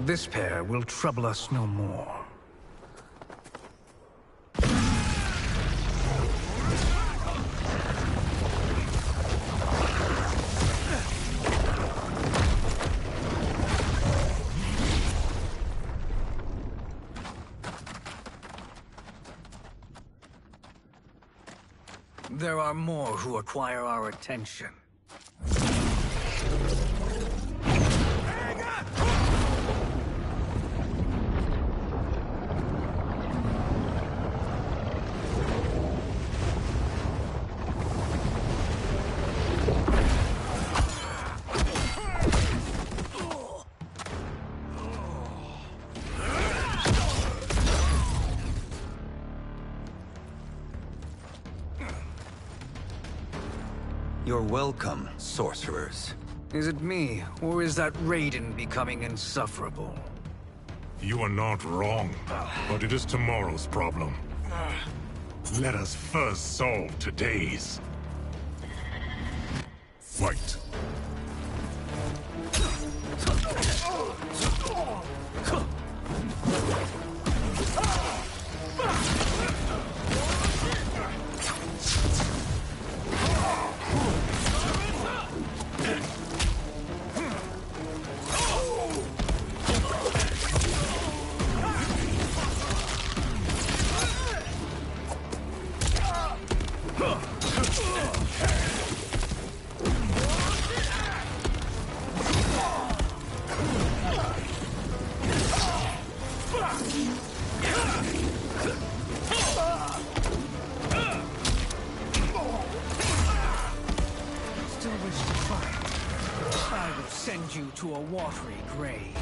This pair will trouble us no more. There are more who acquire our attention. You're welcome, sorcerers. Is it me, or is that Raiden becoming insufferable? You are not wrong, but it is tomorrow's problem. Let us first solve today's. Fight. Send you to a watery grave.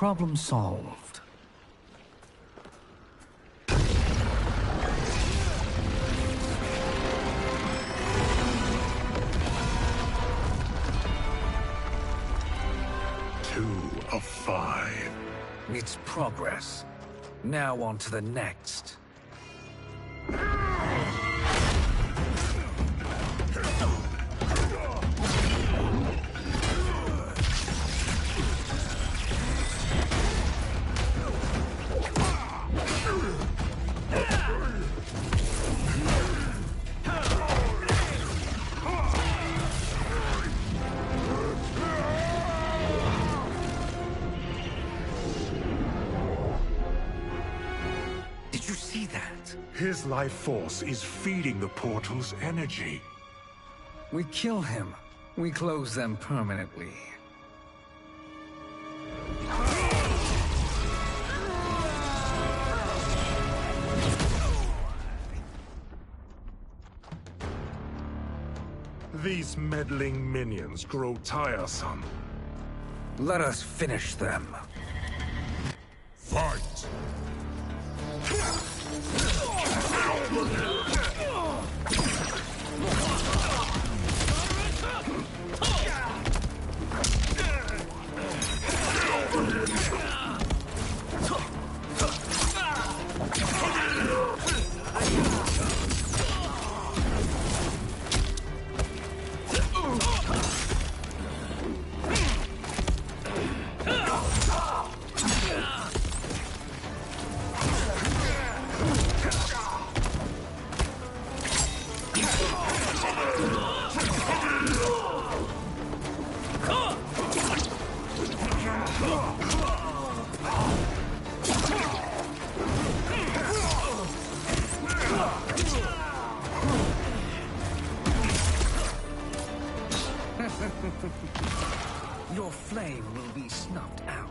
Problem solved. Two of 5. It's progress. Now on to the next. Did you see that? His life force is feeding the portal's energy. We kill him. We close them permanently. These meddling minions grow tiresome. Let us finish them. Fight! Your flame will be snuffed out.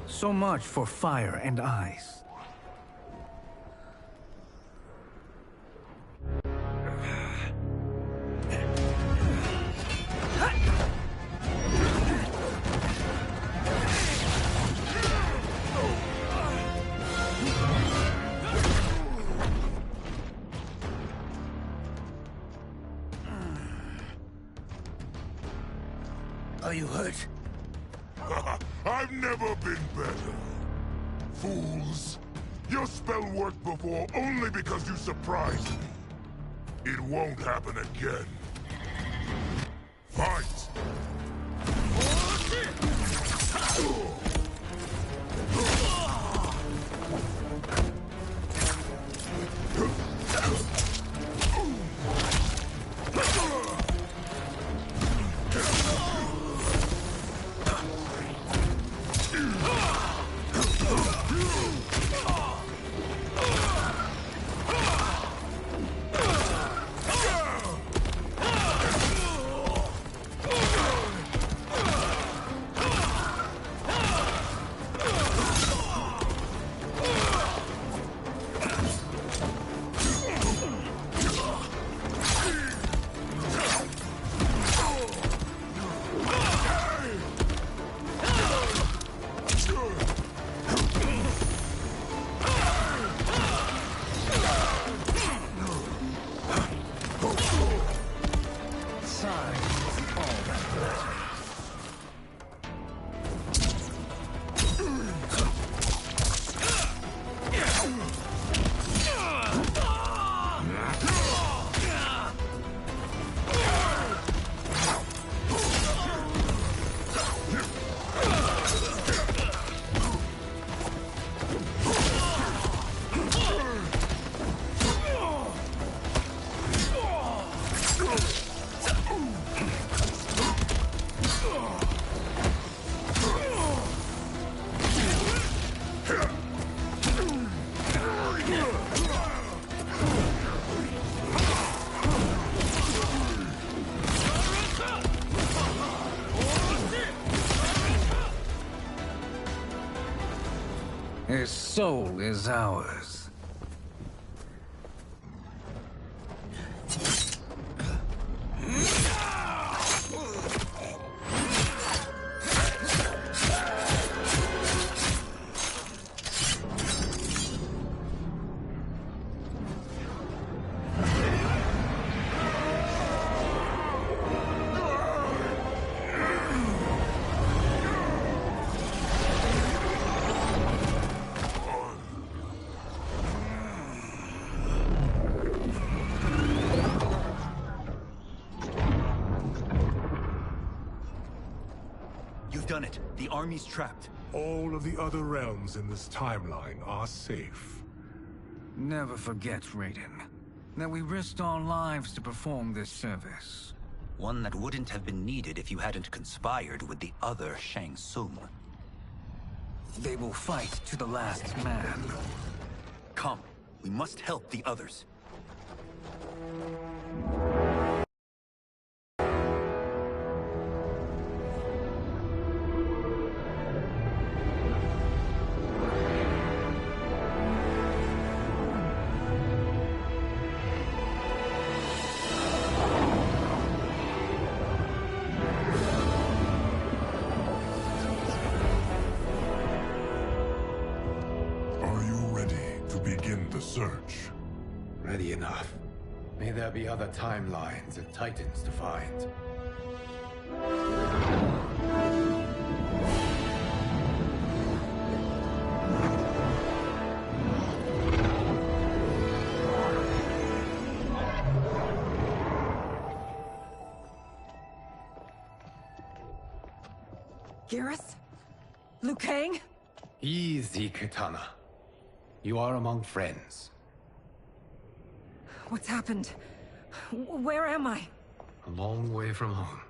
So much for fire and ice. Are you hurt? I've never been better. Fools. Your spell worked before only because you surprised me. It won't happen again. Fight! His soul is ours. You've done it. The army's trapped. All of the other realms in this timeline are safe. Never forget, Raiden, that we risked our lives to perform this service. One that wouldn't have been needed if you hadn't conspired with the other Shang Tsung. They will fight to the last man. Come, we must help the others. Search. Ready enough. May there be other timelines and titans to find. Garrus? Liu Kang? Easy, Kitana. You are among friends. What's happened? Where am I? A long way from home.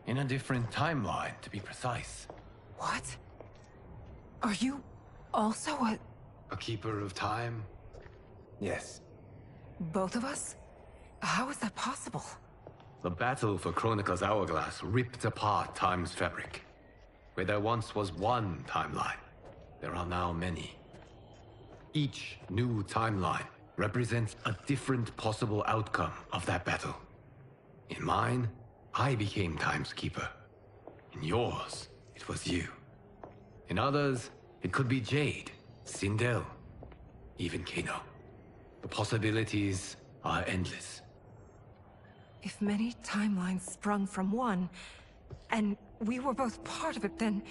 In a different timeline, to be precise. What? Are you also a keeper of time? Yes. both of us? How is that possible? The battle for Chronica's Hourglass ripped apart time's fabric. Where there once was one timeline, there are now many. Each new timeline represents a different possible outcome of that battle. In mine, I became Time's Keeper. In yours, it was you. In others, it could be Jade, Sindel, even Kano. The possibilities are endless. If many timelines sprung from one, and we were both part of it, then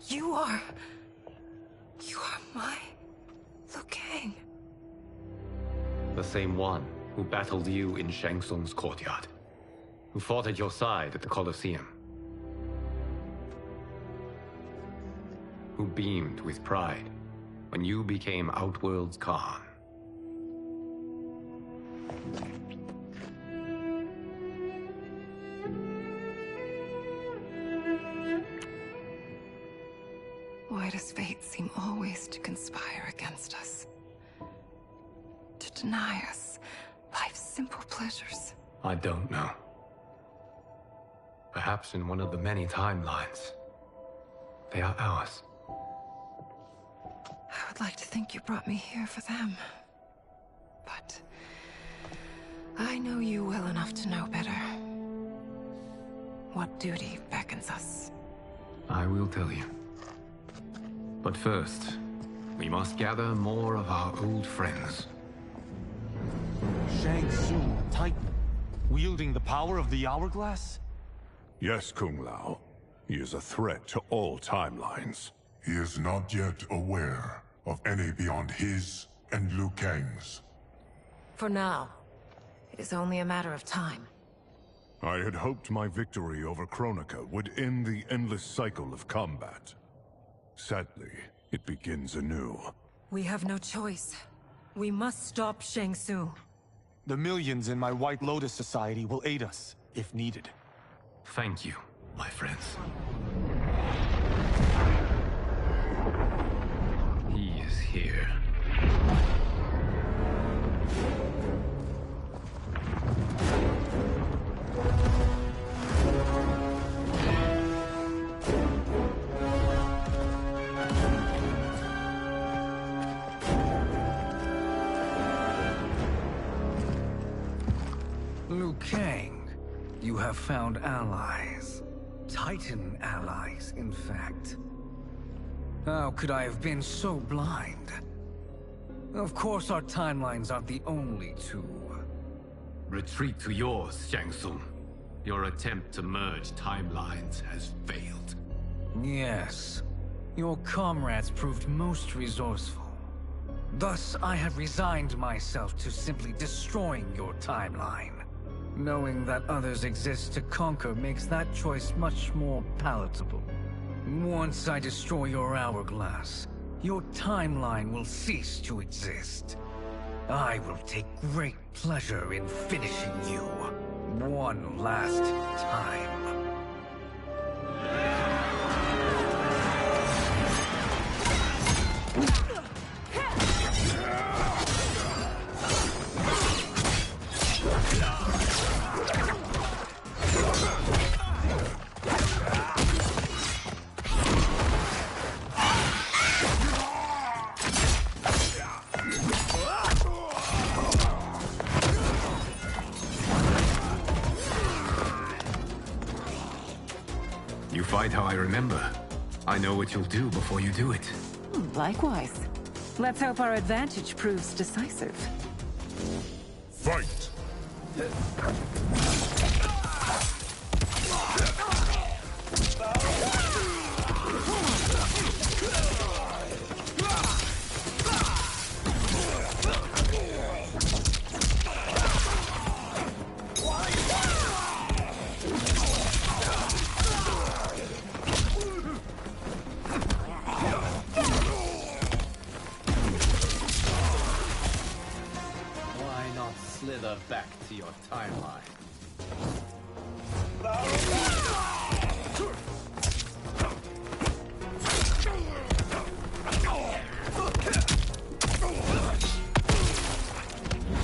you are my Liu Kang. The same one who battled you in Shang Tsung's courtyard. Who fought at your side at the Colosseum. Who beamed with pride when you became Outworld's Khan. Why does fate seem always to conspire against us? To deny us life's simple pleasures? I don't know. Perhaps in one of the many timelines, they are ours. I would like to think you brought me here for them. But I know you well enough to know better. What duty beckons us? I will tell you. But first, we must gather more of our old friends. Shang Tsung, Titan, wielding the power of the Hourglass? Yes, Kung Lao. He is a threat to all timelines. He is not yet aware of any beyond his and Liu Kang's. For now, it is only a matter of time. I had hoped my victory over Kronika would end the endless cycle of combat. Sadly, it begins anew. We have no choice. We must stop Shang Tsung. The millions in my White Lotus Society will aid us, if needed. Thank you, my friends. He is here. Liu Kang, you have found allies. Titan allies, in fact. How could I have been so blind? Of course our timelines aren't the only two. Retreat to yours, Shang Tsung. Your attempt to merge timelines has failed. Yes. Your comrades proved most resourceful. Thus, I have resigned myself to simply destroying your timeline. Knowing that others exist to conquer makes that choice much more palatable. Once I destroy your hourglass, your timeline will cease to exist. I will take great pleasure in finishing you one last time. You fight how I remember. I know what you'll do before you do it. Likewise. Let's hope our advantage proves decisive. Fight! Why not slither back to your timeline?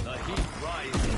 The heat rises.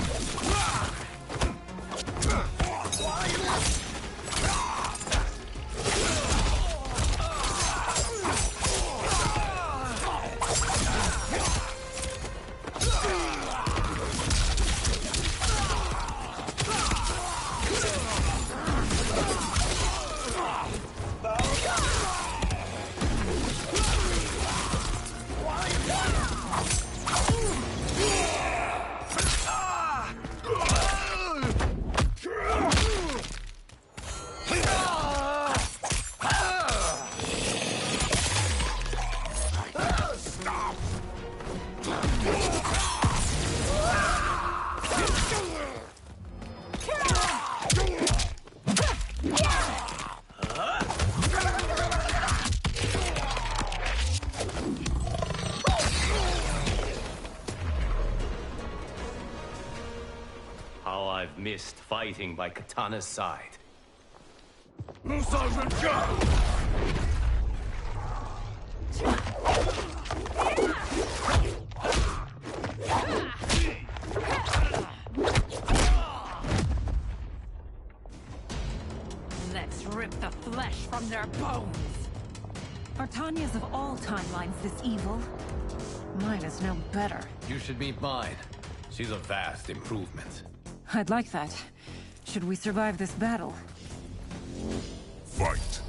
How I've missed fighting by Katana's side. Let's rip the flesh from their bones. Are Tanya's of all timelines this evil? Mine is no better. You should meet mine. She's a vast improvement. I'd like that. Should we survive this battle? Fight!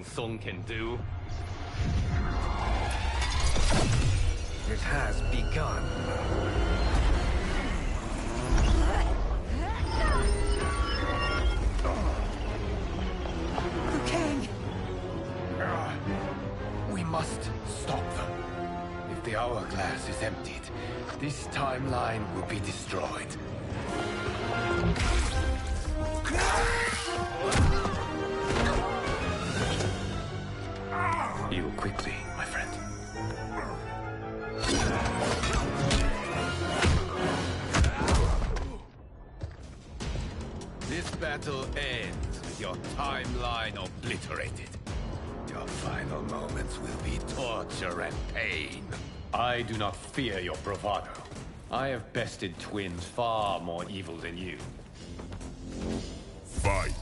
Shang Tsung can do? It has begun. Liu Kang! We must stop them. If the hourglass is emptied, this timeline will be destroyed. Heal quickly, my friend. This battle ends with your timeline obliterated. Your final moments will be torture and pain. I do not fear your bravado. I have bested twins far more evil than you. Fight.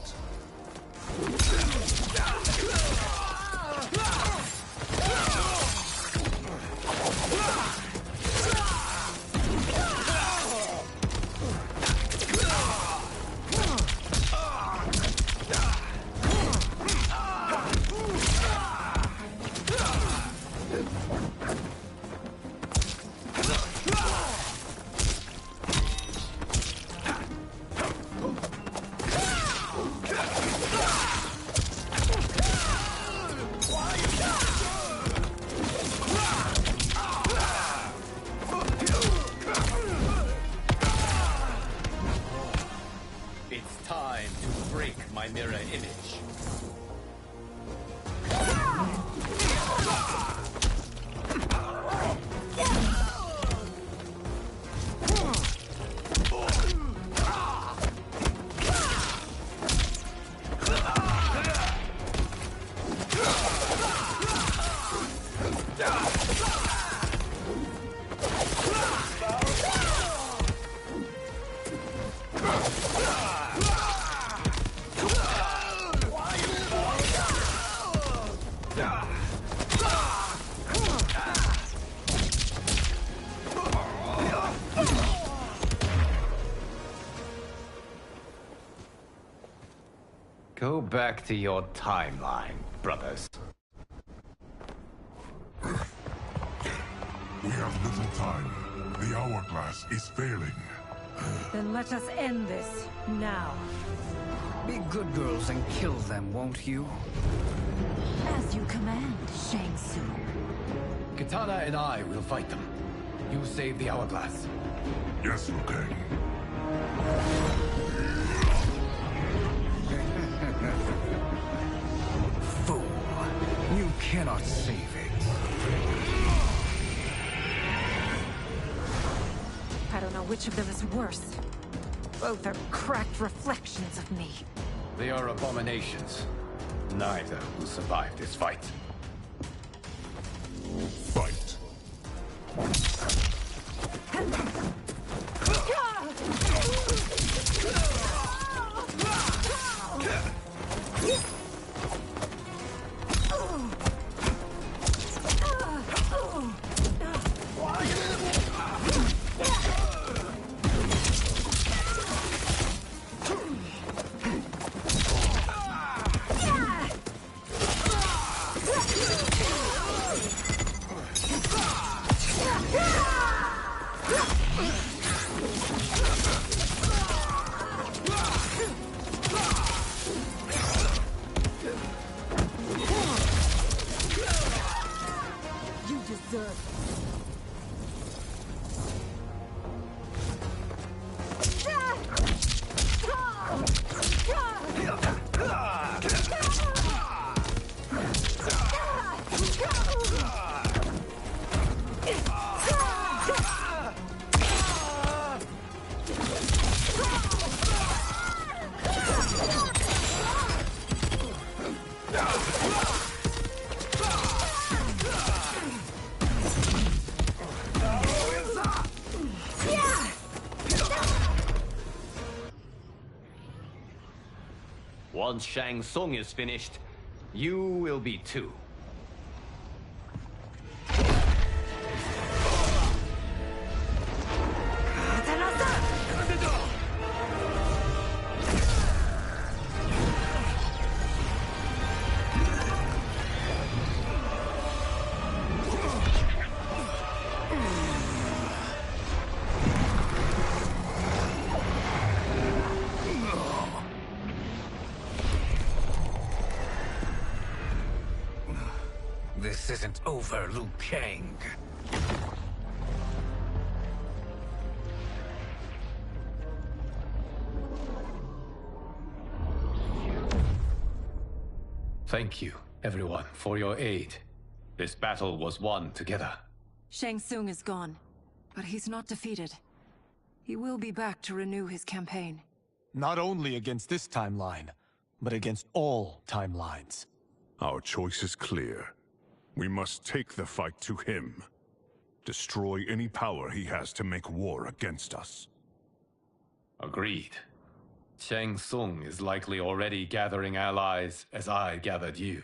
It's time to break my mirror image. Go back to your timeline, brothers. We have little time. The hourglass is failing. Then let us end this, now. Be good girls and kill them, won't you? As you command, Shang Tsung. Katana and I will fight them. You save the hourglass. Yes, Liu Kang. Fool. You cannot save it. I don't know which of them is worse. Both are cracked reflections of me. They are abominations. Neither will survive this fight. Fight. Once Shang Tsung is finished, you will be too. This isn't over, Liu Kang. Thank you, everyone, for your aid. This battle was won together. Shang Tsung is gone, but he's not defeated. He will be back to renew his campaign. Not only against this timeline, but against all timelines. Our choice is clear. We must take the fight to him. Destroy any power he has to make war against us. Agreed. Shang Tsung is likely already gathering allies as I gathered you.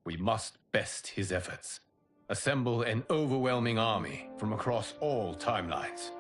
We must best his efforts. Assemble an overwhelming army from across all timelines.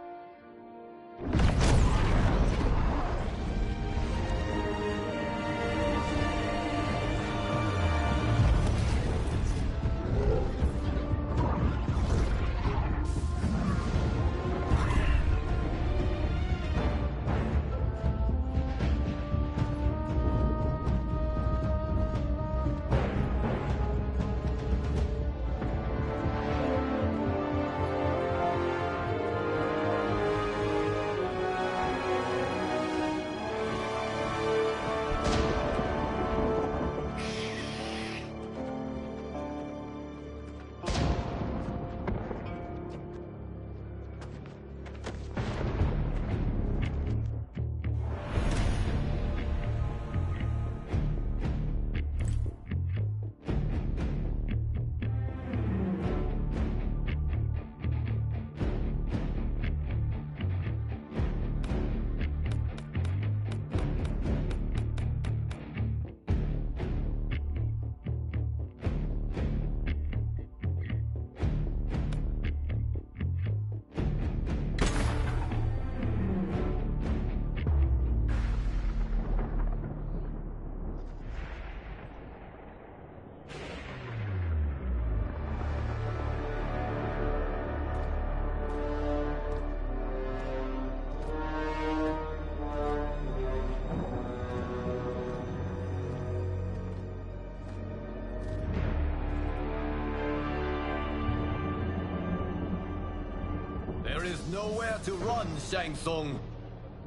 There is nowhere to run, Shang Tsung.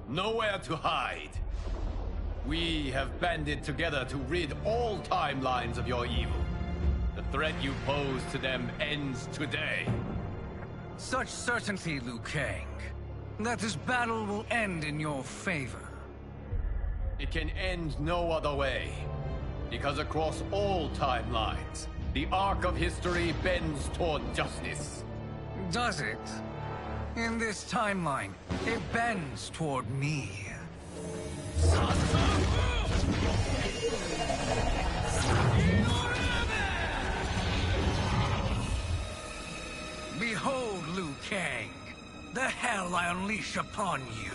Nowhere to hide. We have banded together to rid all timelines of your evil. The threat you pose to them ends today. Such certainty, Liu Kang, that this battle will end in your favor. It can end no other way. Because across all timelines, the arc of history bends toward justice. Does it? In this timeline, it bends toward me. Behold, Liu Kang, the hell I unleash upon you.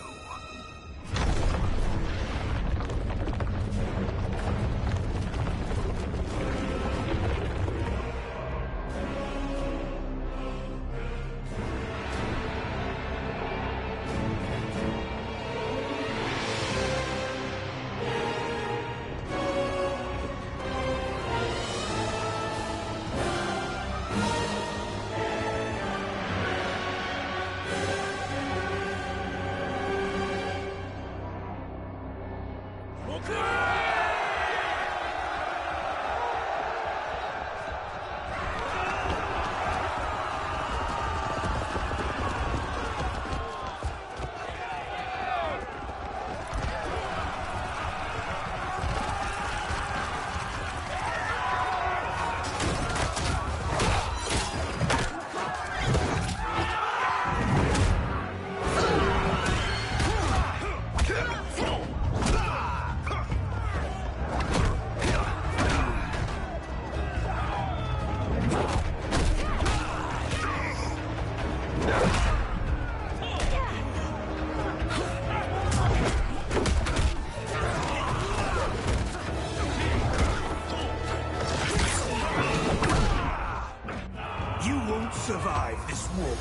Survive this war.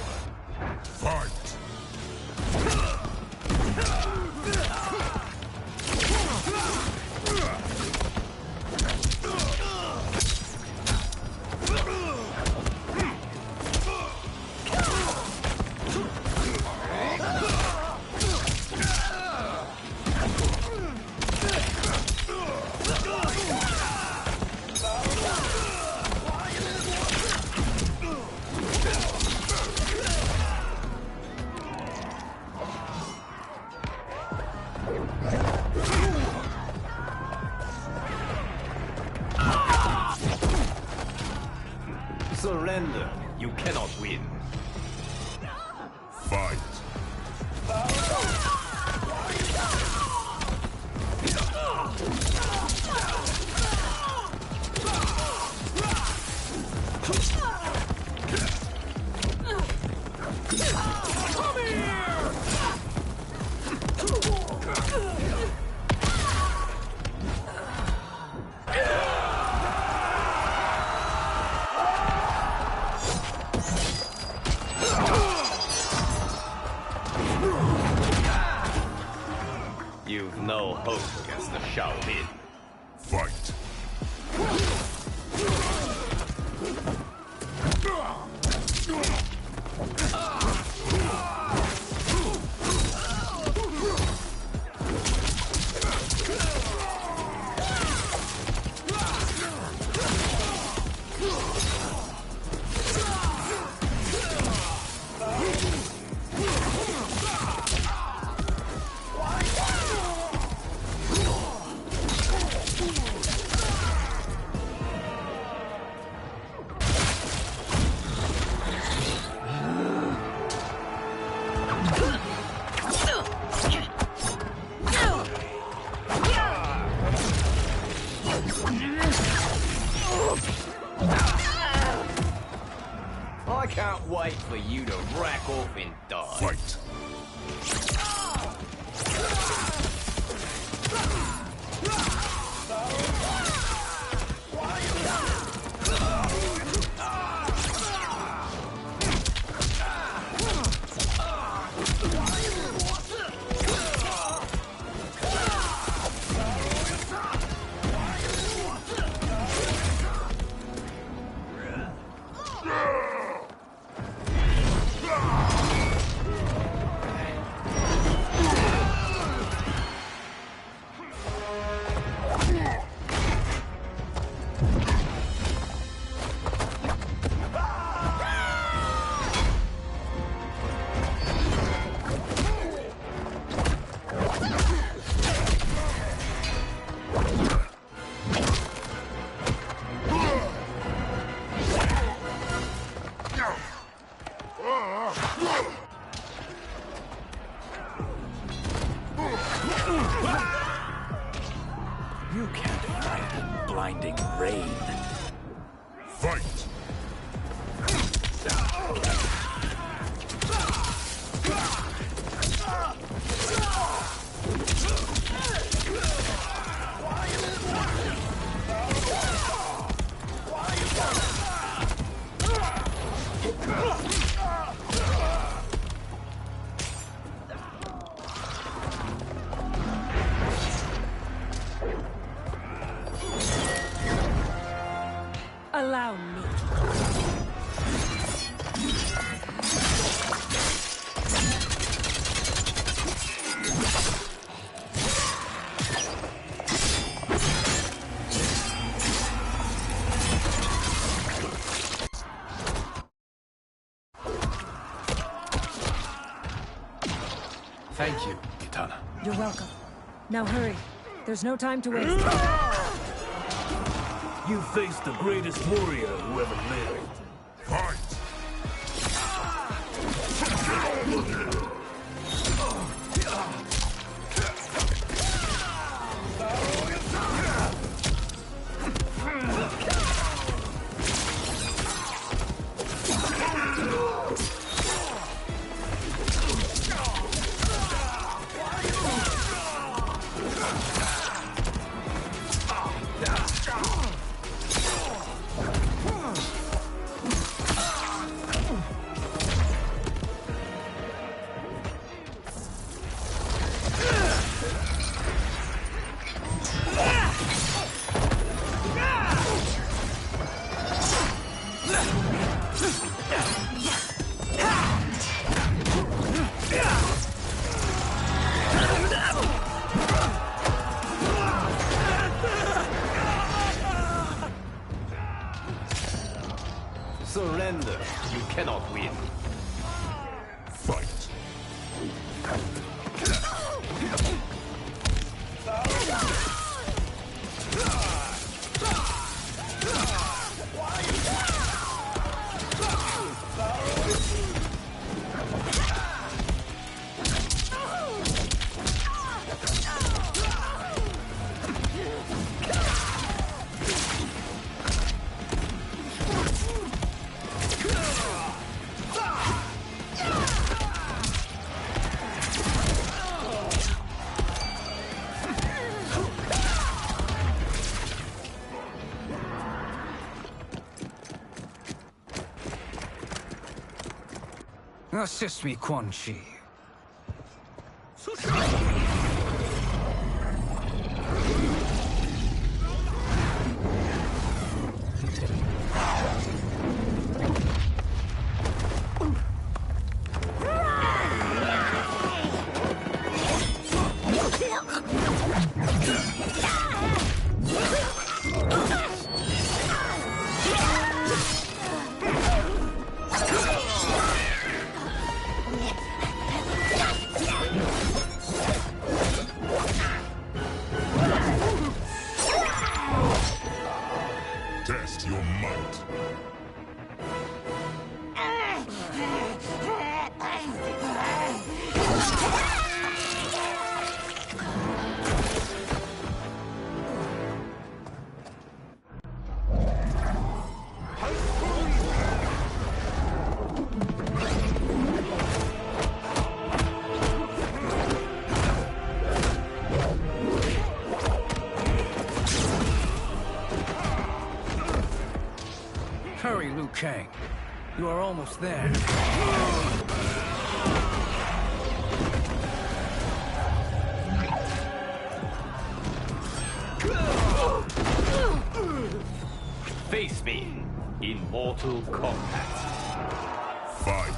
Fight! Surrender. You cannot win. Fight. Come here! You've no hope against the Shaolin. Fight. I can't wait for you to rack off and die. Fight. You can't fight in blinding rain. Fight! Allow me. Thank you, Kitana. You're welcome. Now hurry. There's no time to waste. You face the greatest warrior who ever lived. Fight! Surrender. You cannot win. Fight! Assist me, Quan Chi. Test your might. Hurry, Liu Kang. You are almost there. Face me in Mortal Kombat. Fight.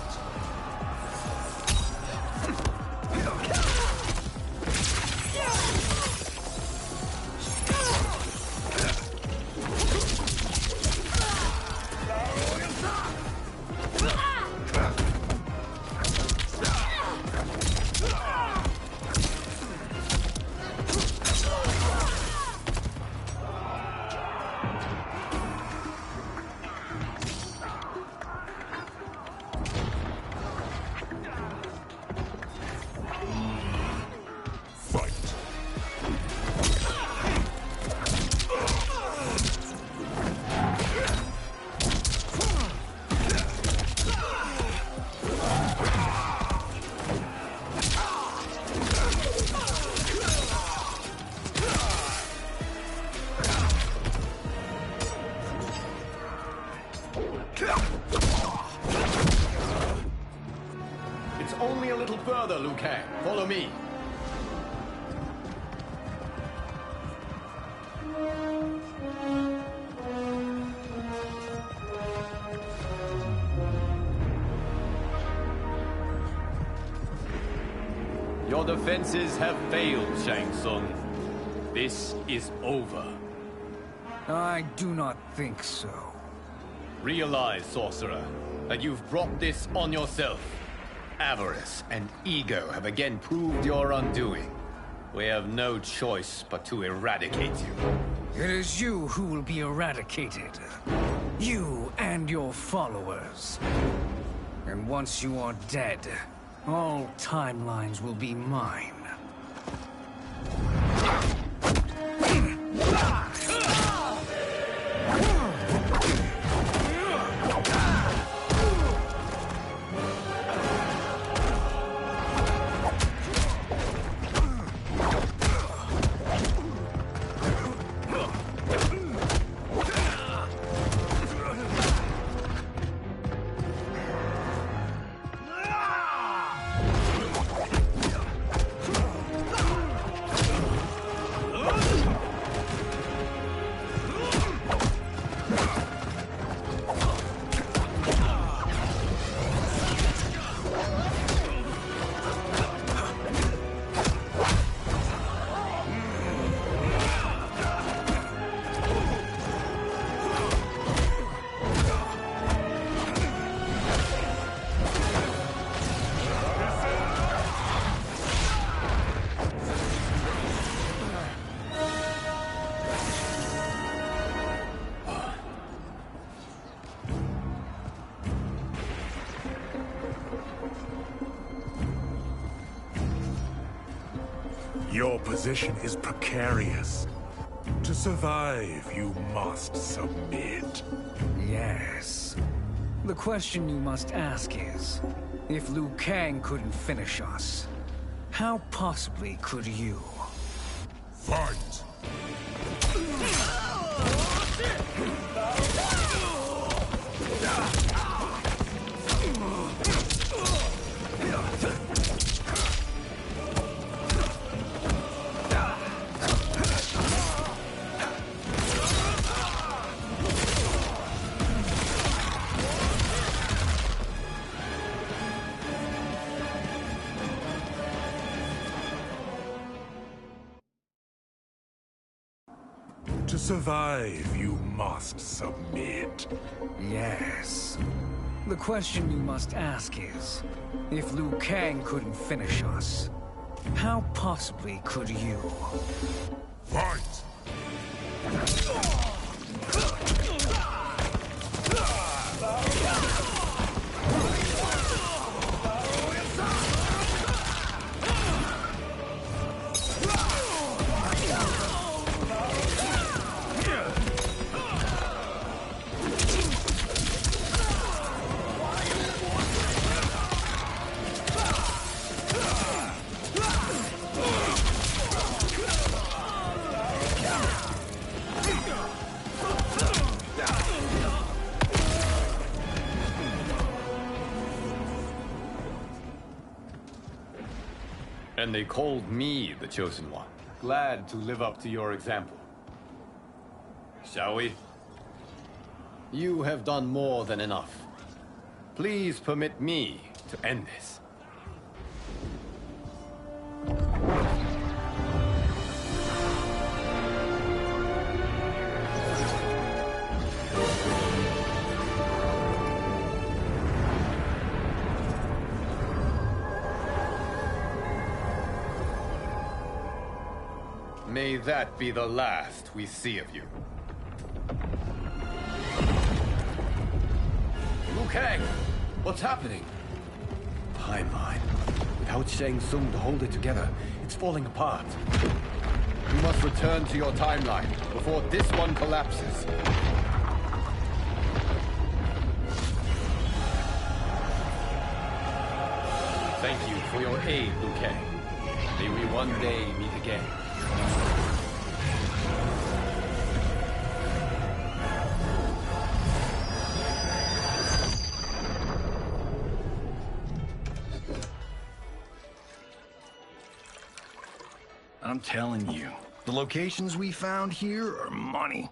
It's only a little further, Liu Kang. Follow me. Your defenses have failed, Shang Tsung. This is over. I do not think so. Realize, sorcerer, that you've brought this on yourself. Avarice and ego have again proved your undoing. We have no choice but to eradicate you. It is you who will be eradicated. You and your followers. And once you are dead, all timelines will be mine. Your position is precarious. To survive, you must submit. Yes. The question you must ask is, if Liu Kang couldn't finish us, how possibly could you? Fight! To survive, you must submit. Yes. The question you must ask is, if Liu Kang couldn't finish us, how possibly could you? Fight! And they called me the Chosen One. Glad to live up to your example. Shall we? You have done more than enough. Please permit me to end this. May that be the last we see of you. Liu Kang! What's happening? Timeline. Without Shang Tsung to hold it together, it's falling apart. You must return to your timeline before this one collapses. Thank you for your aid, Liu Kang. May we one day meet again. I'm telling you, the locations we found here are money.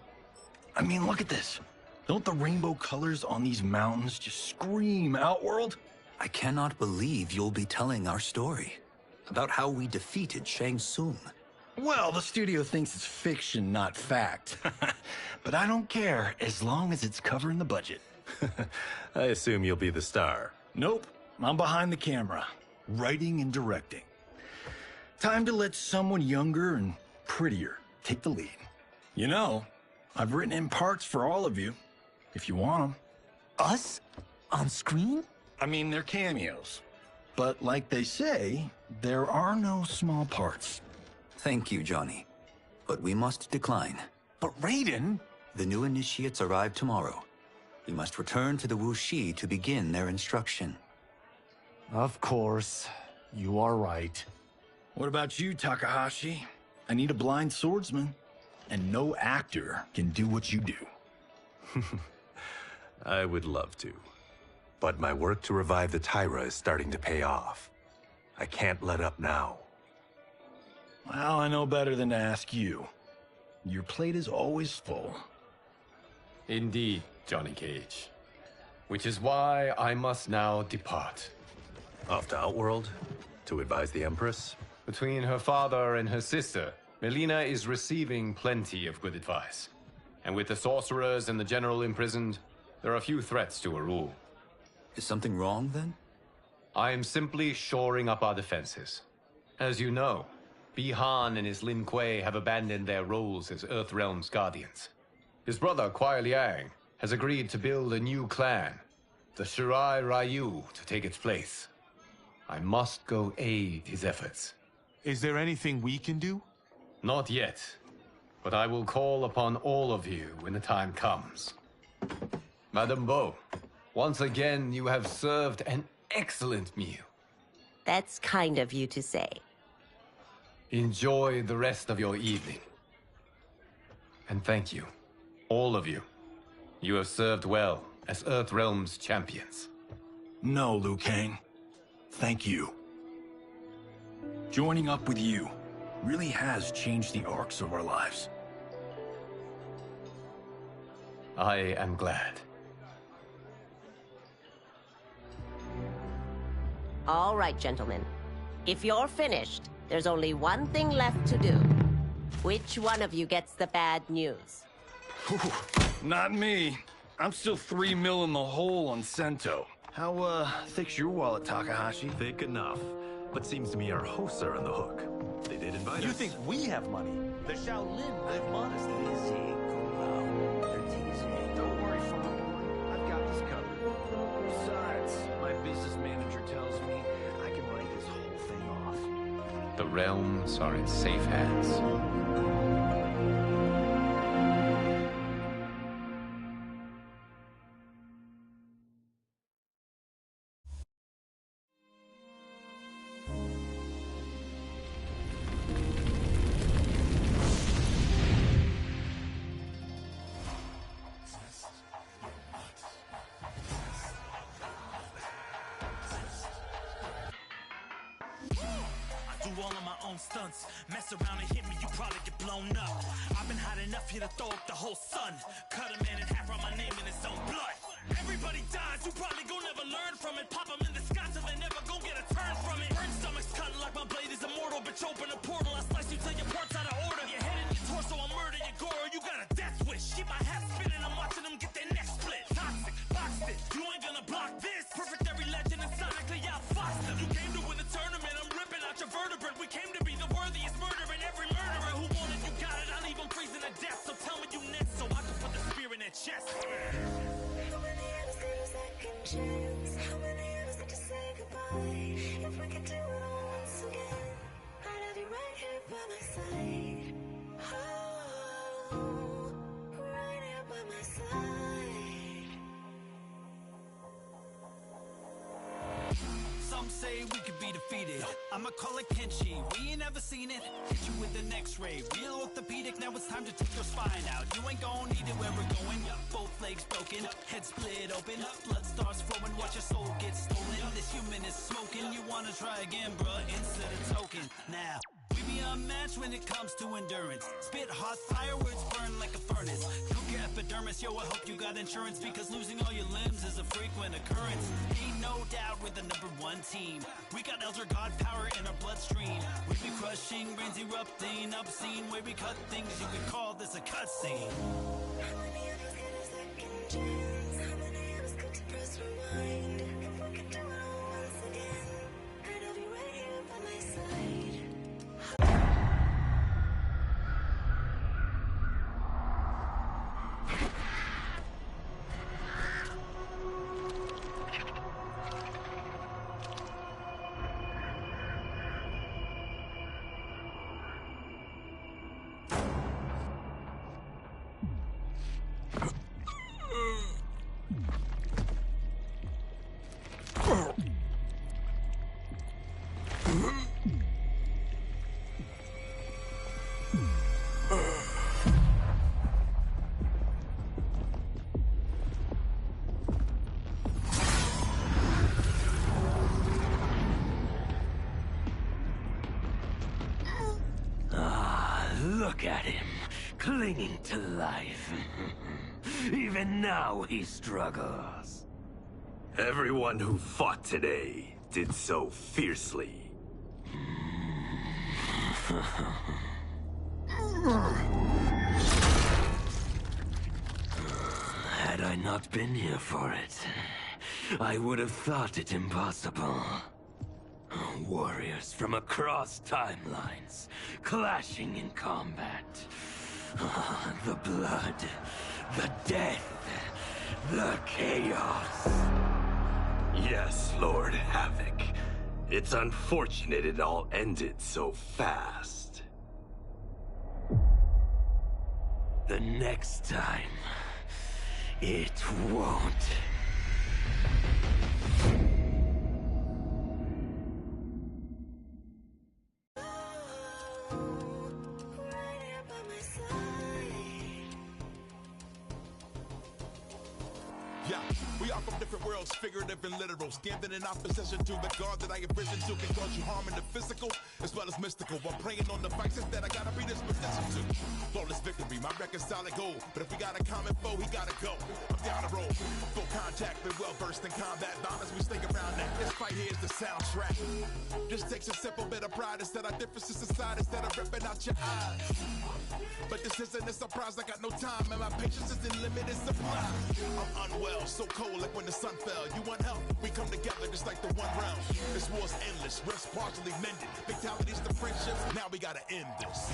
I mean, look at this. Don't the rainbow colors on these mountains just scream Outworld? I cannot believe you'll be telling our story about how we defeated Shang Tsung. Well, the studio thinks it's fiction, not fact. But I don't care, as long as it's covering the budget. I assume you'll be the star. Nope, I'm behind the camera, writing and directing. Time to let someone younger and prettier take the lead. You know, I've written in parts for all of you, if you want them. Us? On screen? I mean, they're cameos. But like they say, there are no small parts. Thank you, Johnny. But we must decline. But Raiden? The new initiates arrive tomorrow. We must return to the Wuxi to begin their instruction. Of course. You are right. What about you, Takahashi? I need a blind swordsman. And no actor can do what you do. I would love to. But my work to revive the Tyra is starting to pay off. I can't let up now. Well, I know better than to ask you. Your plate is always full. Indeed, Johnny Cage. Which is why I must now depart. Off to Outworld? To advise the Empress? Between her father and her sister, Melina is receiving plenty of good advice. And with the sorcerers and the general imprisoned, there are few threats to her rule. Is something wrong, then? I am simply shoring up our defenses. As you know, Bi-Han and his Lin Kuei have abandoned their roles as Earthrealm's guardians. His brother, Kuai Liang, has agreed to build a new clan, the Shirai Ryu, to take its place. I must go aid his efforts. Is there anything we can do? Not yet, but I will call upon all of you when the time comes. Madame Bo, once again you have served an excellent meal. That's kind of you to say. Enjoy the rest of your evening. And thank you, all of you. You have served well as Earthrealm's champions. No, Liu Kang. Thank you. Joining up with you really has changed the arcs of our lives. I am glad. All right, gentlemen. If you're finished, there's only one thing left to do. Which one of you gets the bad news? Not me. I'm still 3 mil in the hole on Sento. How, thick's your wallet, Takahashi? Thick enough. But seems to me our hosts are on the hook. They did invite us. You think we have money? The Shaolin live modestly. Don't worry, farm boy. I've got this covered. Besides, my business manager tells me I can write this whole thing off. The realms are in safe hands. All of my own stunts. Mess around and hit me, you probably get blown up. I've been hot enough here to throw up the whole sun. Cut a man in half, write my name in his own blood. Everybody dies, you probably gon' never learn from it. Pop them in the sky till they never gon' get a turn from it. Burn stomachs cutting like my blade is immortal. Bitch, open a portal, I slice you till your parts out of order. Your head in your torso, I murder your gore. You got a death wish. Keep my hat spinning, I'm watching them get their neck split. Toxic, boxed it, you ain't gonna block this. Perfect every legend and sonically outfoxed them. You came to win the tournament, I'm ripping out your vertebrae. We came to be the worthiest murderer, and every murderer who wanted you got it. I'll leave them freezing to death. So tell me you next, so I can put the spear in their chest. How many of us get a second chance? How many of us get to say goodbye? If we could do it all once again, I'd have you right here by my side. Oh, right here by my side. Some say we could be defeated. I'ma call it Kenshi. We ain't ever seen it. Hit you with an X-ray. Real orthopedic. Now it's time to take your spine out. You ain't gon' need it where we're going. Both legs broken. Head split open. Blood starts flowing. Watch your soul get stolen. This human is smoking. You wanna try again, bruh? Instead of token. Now we be unmatched when it comes to endurance. Spit hot fire words burn like a furnace. Cook your epidermis, yo, I hope you got insurance, because losing all your limbs is a frequent occurrence. Ain't no doubt we're the #1 team. We got Elder God power in our bloodstream. We be crushing, brains erupting, obscene. Way we cut things, you could call this a cutscene. How many of us get a second chance? How many of us get to press rewind? If we could do it all once again, I'd have you right here by my side. Look at him, clinging to life. Even now he struggles. Everyone who fought today did so fiercely. Had I not been here for it, I would have thought it impossible. Warriors from across timelines, clashing in combat. The blood, the death, the chaos. Yes, Lord Havoc. It's unfortunate it all ended so fast. The next time, it won't. Yeah, We are from different worlds, figurative and literal. Standing in opposition to the God that I have risen to can cause you harm in the physical as well as mystical. I'm praying on the vices that I gotta be this position to. Flawless victory, my record's solid gold. But if we got a common foe, he gotta go. I'm down the road, full contact, been well versed in combat. Honest, we stay around that. This fight here is the soundtrack. Just takes a simple bit of pride instead of differences aside, instead of ripping out your eyes. But this isn't a surprise, I got no time, and my patience is in limited supply. I'm unwell, so cold like when the sun fell. You want help? We come together just like the one round. This war's endless, rifts partially mended. Fatalities to friendships, now we gotta end this.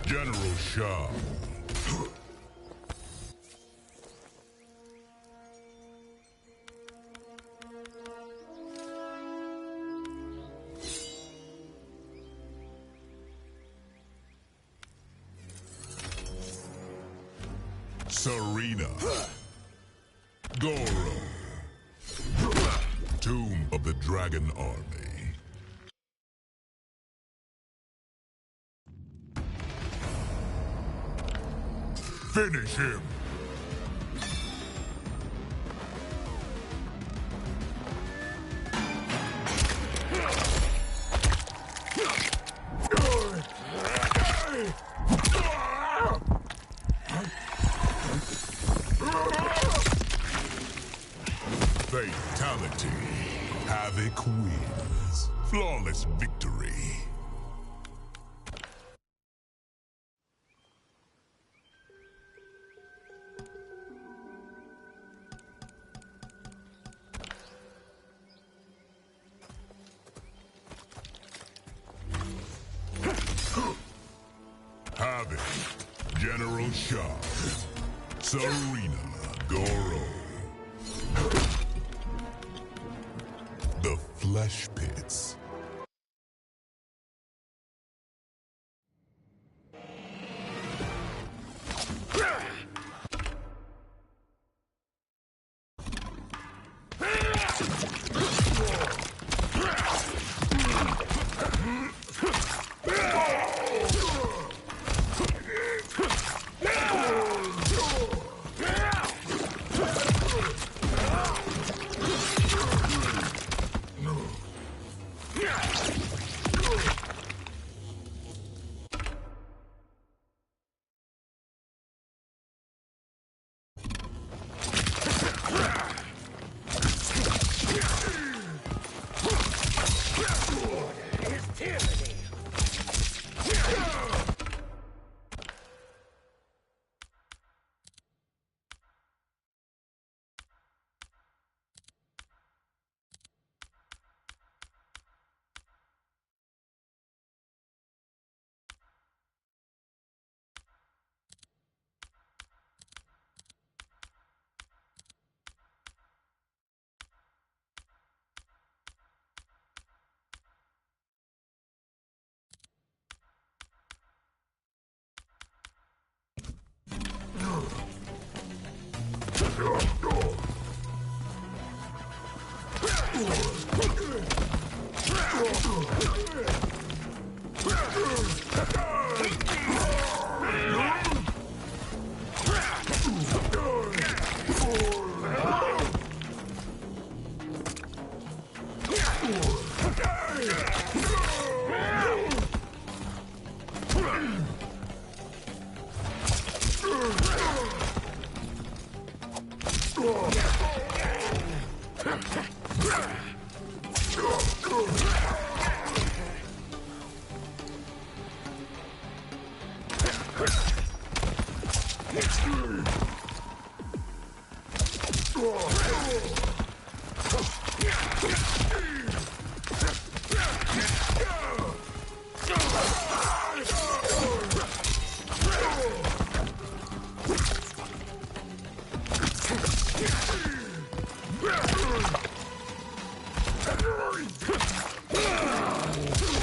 General Shao. Serena. Goro. tomb of the Dragon Army. Finish him! Fatality. Havoc wins. Flawless victory. Havoc. General Shah. Serena. Goro. The Flesh Pits.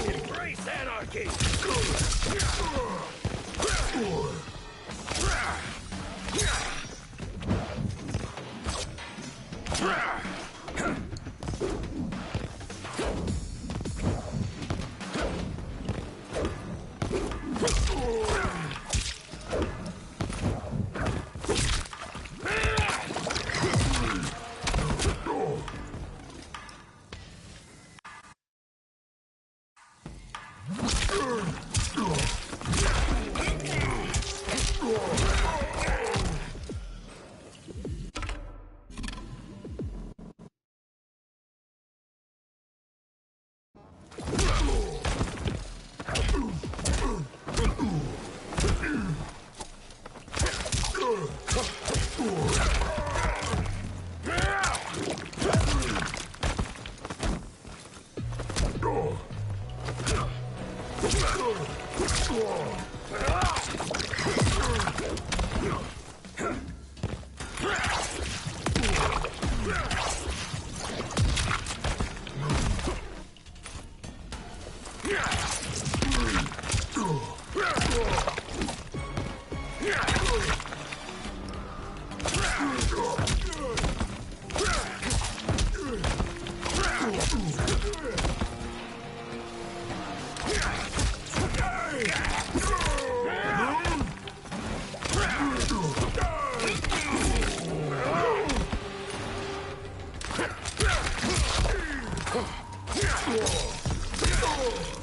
Embrace anarchy! Go!